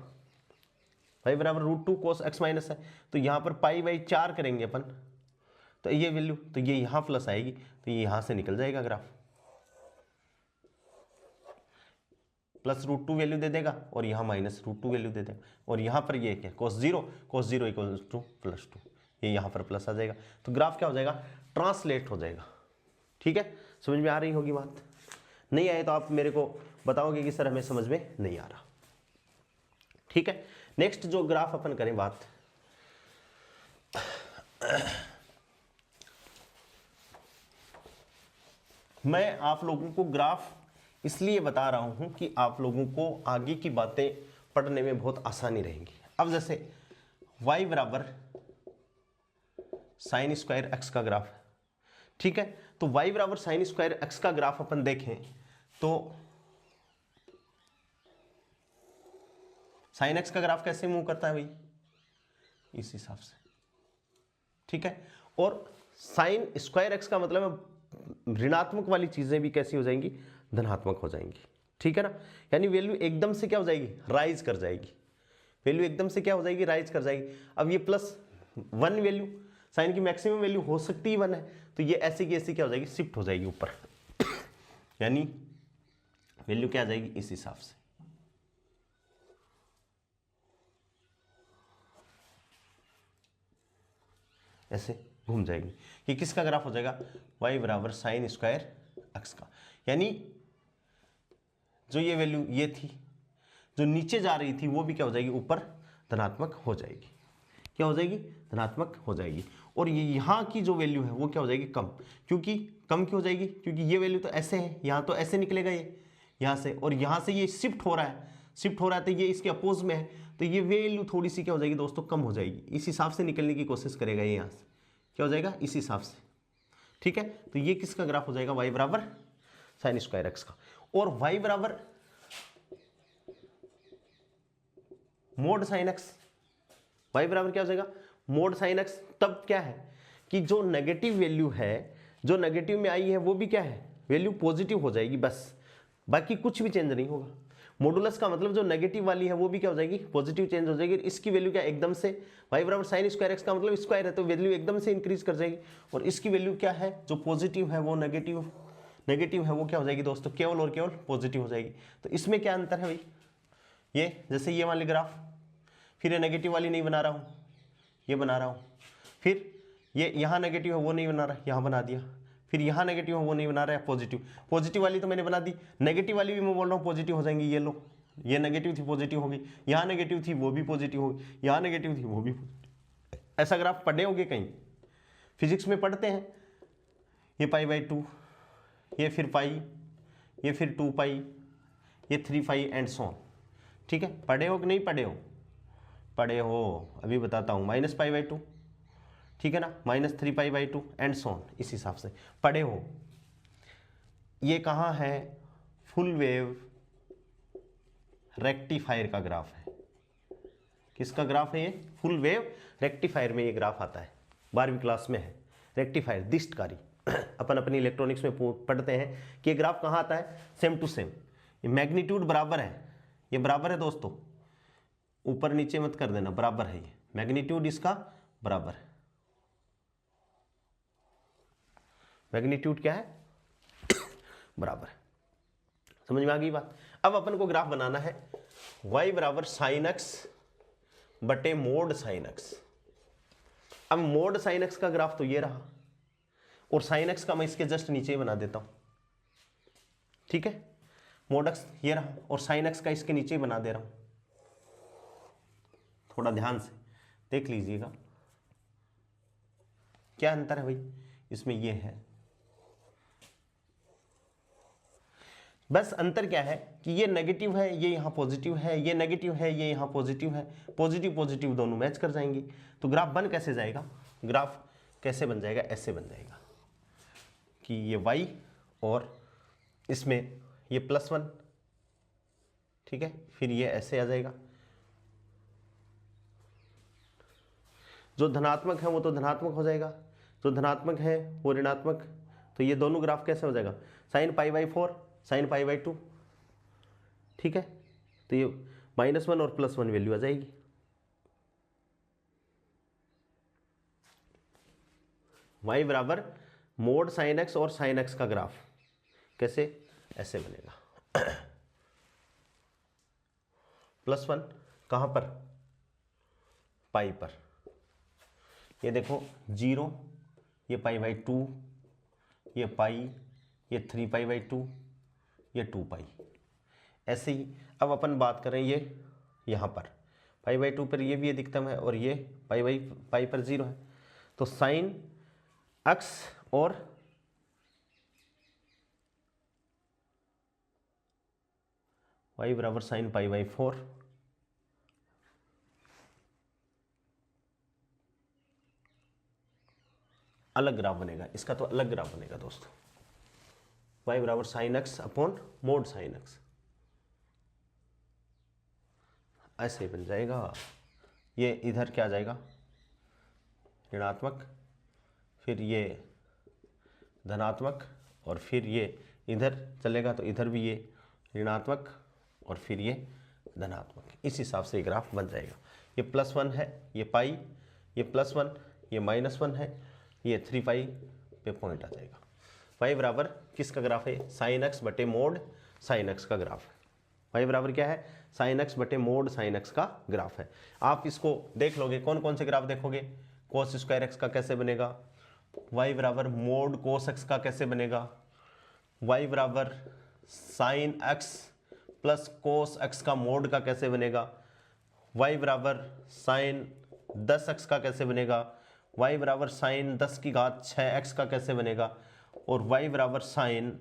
y बराबर √2 cos x माइनस है, तो यहाँ पर π/4 करेंगे अपन, तो ये वैल्यू, तो ये यहाँ प्लस आएगी, तो ये यहाँ से निकल जाएगा ग्राफ, +√2 वैल्यू दे देगा और यहाँ -√2 वैल्यू दे देगा, और यहाँ पर ये क्या cos 0 इक्वल्स टू +2, ये यहाँ पर प्लस आ जाएगा। तो ग्राफ क्या हो जाएगा, ट्रांसलेट हो जाएगा। ठीक है, समझ में आ रही होगी बात? नहीं आए तो आप मेरे को बताओगे कि सर हमें समझ में नहीं आ रहा। ठीक है, नेक्स्ट जो ग्राफ अपन करें बात, मैं आप लोगों को ग्राफ इसलिए बता रहा हूं कि आप लोगों को आगे की बातें पढ़ने में बहुत आसानी रहेंगी। अब जैसे y बराबर साइन स्क्वायर एक्स का ग्राफ है, ठीक है, तो y बराबर साइन स्क्वायर एक्स का ग्राफ अपन देखें तो साइन एक्स का ग्राफ कैसे मूव करता है भाई, इस हिसाब से, ठीक है। और साइन स्क्वायर एक्स का मतलब ऋणात्मक वाली चीजें भी कैसी हो जाएंगी, धनात्मक हो जाएंगी, ठीक है ना। यानी वैल्यू एकदम से क्या हो जाएगी, राइज कर जाएगी, वैल्यू एकदम से क्या हो जाएगी, राइज कर जाएगी। अब ये +1 वैल्यू, साइन की मैक्सिमम वैल्यू हो सकती ही 1 है, तो ये ऐसी की ऐसी क्या हो जाएगी, शिफ्ट हो जाएगी ऊपर यानी वैल्यू क्या आ जाएगी, इस हिसाब से। ऐसे घूम जाएगी। ये किसका ग्राफ हो जाएगा, y बराबर साइन स्क्वायर एक्स का। यानी जो ये वैल्यू ये थी, जो नीचे जा रही थी, वो भी क्या हो जाएगी, ऊपर धनात्मक हो जाएगी। क्या हो जाएगी, धनात्मक हो जाएगी। और ये यहाँ की जो वैल्यू है वो क्या हो जाएगी, कम। क्योंकि कम क्यों हो जाएगी, क्योंकि ये वैल्यू तो ऐसे है, यहाँ तो ऐसे निकलेगा ये यहाँ से, और यहाँ से ये शिफ्ट हो रहा है, शिफ्ट हो रहा है तो ये इसके अपोज में है, तो ये वैल्यू थोड़ी सी क्या हो जाएगी दोस्तों, कम हो जाएगी। इस हिसाब से निकलने की कोशिश करेगा ये, यहाँ से क्या हो जाएगा, इस हिसाब से, ठीक है। तो ये किसका ग्राफ हो जाएगा, y बराबर साइन स्क्वायर एक्स का। और y बराबर मोड साइन एक्स, y बराबर क्या हो जाएगा, मोड साइन एक्स। तब क्या है कि जो नेगेटिव वैल्यू है, जो नेगेटिव में आई है, वो भी क्या है, वैल्यू पॉजिटिव हो जाएगी बस, बाकी कुछ भी चेंज नहीं होगा। मॉडुलस का मतलब जो नेगेटिव वाली है वो भी क्या हो जाएगी, पॉजिटिव चेंज हो जाएगी। इसकी वैल्यू क्या एकदम से, y बराबर साइन स्क्वायर एक्स का मतलब स्क्वायर है, तो वैल्यू एकदम से इंक्रीज कर जाएगी। और इसकी वैल्यू क्या है, जो पॉजिटिव है वो नेगेटिव, नेगेटिव है वो क्या हो जाएगी दोस्तों, केवल और केवल पॉजिटिव हो जाएगी। तो इसमें क्या अंतर है भाई, ये जैसे ये वाले ग्राफ, फिर ये नेगेटिव वाली नहीं बना रहा हूँ, ये बना रहा हूँ, फिर ये यहाँ नेगेटिव है वो नहीं बना रहा, यहाँ बना दिया, फिर यहाँ नेगेटिव है वो नहीं बना रहा है, पॉजिटिव, पॉजिटिव वाली तो मैंने बना दी, नेगेटिव वाली भी मैं बोल रहा हूँ पॉजिटिव हो जाएंगी। ये लो, ये नेगेटिव थी पॉजिटिव हो गई, यहाँ नेगेटिव थी वो भी पॉजिटिव हो गई, यहाँ नेगेटिव थी वो भी पॉजिटिव। ऐसा ग्राफ पढ़े होंगे कहीं, फिजिक्स में पढ़ते हैं, ये π/2, ये फिर पाई, ये फिर 2π, ये 3π एंड सो ऑन, ठीक है। पढ़े हो कि नहीं पढ़े हो, पढ़े हो, अभी बताता हूँ, -π/2, ठीक है ना, -3π/2 एंड सो ऑन, इस हिसाब से पढ़े हो। ये कहाँ है, फुल वेव रेक्टिफायर का ग्राफ है। किसका ग्राफ है ये, फुल वेव रेक्टिफायर में ये ग्राफ आता है, 12वीं क्लास में है, रेक्टिफायर दिष्टकारी अपन अपनी इलेक्ट्रॉनिक्स में पढ़ते हैं कि ये ग्राफ कहाँ आता है, सेम टू सेम। ये मैग्नीट्यूड बराबर है, ये बराबर है दोस्तों, ऊपर नीचे मत कर देना, बराबर है, ये मैग्नीट्यूड इसका बराबर है। मैग्नीट्यूड क्या है, बराबर है। समझ में आ गई बात। अब अपन को ग्राफ बनाना है y बराबर साइन एक्स बटे मोड साइन एक्स। अब मोड साइन एक्स का ग्राफ तो ये रहा, और साइन एक्स का मैं इसके जस्ट नीचे ही बना देता हूं, ठीक है। मोड एक्स ये रहा, और साइन एक्स का इसके नीचे ही बना दे रहा हूं, थोड़ा ध्यान से देख लीजिएगा क्या अंतर है भाई इसमें। ये है बस अंतर क्या है कि ये नेगेटिव है, ये यहाँ पॉजिटिव है, ये नेगेटिव है, ये यहाँ पॉजिटिव है, पॉजिटिव पॉजिटिव दोनों मैच कर जाएंगे। तो ग्राफ बन कैसे जाएगा, ग्राफ कैसे बन जाएगा, ऐसे बन जाएगा कि ये y और इसमें ये +1, ठीक है, फिर ये ऐसे आ जाएगा। जो धनात्मक है वो तो धनात्मक हो जाएगा, जो धनात्मक है वो ऋणात्मक, तो ये दोनों ग्राफ कैसे हो जाएगा, साइन π/4 साइन π/2, ठीक है। तो ये -1 और +1 वैल्यू आ जाएगी। y बराबर मोड साइन एक्स और साइन एक्स का ग्राफ कैसे, ऐसे बनेगा। +1 कहाँ पर, पाई पर, ये देखो 0, ये π/2, ये पाई, ये 3π/2, ये 2π, ऐसे ही। अब अपन बात करें ये यहाँ पर π/2 पर ये भी अधिकतम है, और ये पाई पर 0 है, तो साइन एक्स और y बराबर साइन पाई बाई 4, अलग ग्राफ बनेगा, इसका तो अलग ग्राफ बनेगा दोस्तों। y बराबर sine x upon mod sine x, ऐसे बन जाएगा। ये इधर क्या आ जाएगा, ऋणात्मक, फिर ये धनात्मक, और फिर ये इधर चलेगा तो इधर भी ये ऋणात्मक और फिर ये धनात्मक। इस हिसाब से ये ग्राफ बन जाएगा। ये +1 है, ये पाई, ये +1, ये -1 है, ये 3 पाई पे पॉइंट आ जाएगा। y बराबर किसका ग्राफ है, साइन एक्स बटे मोड साइन एक्स का ग्राफ है। y बराबर क्या है, साइन एक्स बटे मोड साइन एक्स का ग्राफ है। आप इसको देख लोगे, कौन कौन से ग्राफ देखोगे, कोस स्क्वायर एक्स का कैसे बनेगा, y बराबर मोड कोस एक्स का कैसे बनेगा, y बराबर sine x plus cos x का मोड का कैसे बनेगा, y बराबर साइन 10x का कैसे बनेगा, y बराबर साइन 10 की घात 6x का कैसे बनेगा, और y बराबर साइन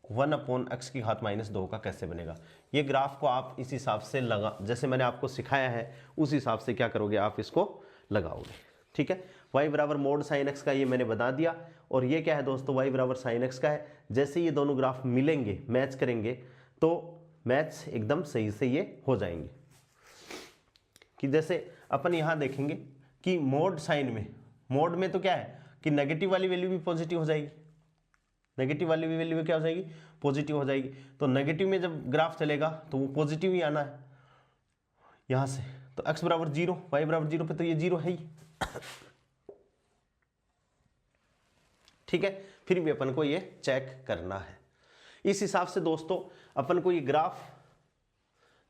1/x की घात -2 का कैसे बनेगा। ये ग्राफ को आप इस हिसाब से लगा, जैसे मैंने आपको सिखाया है उस हिसाब से क्या करोगे, आप इसको लगाओगे। ठीक है, y बराबर मोड साइन एक्स का ये मैंने बता दिया। और ये क्या है दोस्तों, y बराबर साइन एक्स का है। जैसे ये दोनों ग्राफ मिलेंगे, मैच करेंगे, तो मैच एकदम सही से ये हो जाएंगे। कि जैसे अपन यहाँ देखेंगे कि मोड साइन में, मोड में तो क्या है कि नेगेटिव वाली वैल्यू भी पॉजिटिव हो जाएगी, नेगेटिव वाली भी वैल्यू क्या हो जाएगी, पॉजिटिव हो जाएगी। तो नेगेटिव में जब ग्राफ चलेगा तो वो पॉजिटिव ही आना है यहाँ से। तो x बराबर 0, y बराबर 0 पे तो ये 0 है ही। ठीक है, फिर भी अपन को ये चेक करना है। इस हिसाब से दोस्तों अपन को ये ग्राफ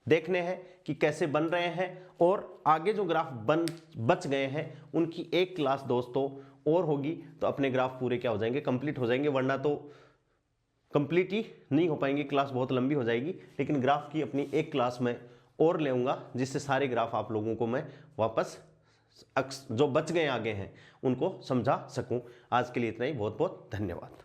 देखने हैं कि कैसे बन रहे हैं, और आगे जो ग्राफ बच गए हैं उनकी एक क्लास दोस्तों और होगी तो अपने ग्राफ पूरे क्या हो जाएंगे, कंप्लीट हो जाएंगे। वरना तो कंप्लीट ही नहीं हो पाएंगे, क्लास बहुत लंबी हो जाएगी। लेकिन ग्राफ की अपनी एक क्लास में और लेऊंगा, जिससे सारे ग्राफ आप लोगों को मैं वापस जो बच गए आगे हैं उनको समझा सकूं। आज के लिए इतना ही, बहुत बहुत धन्यवाद।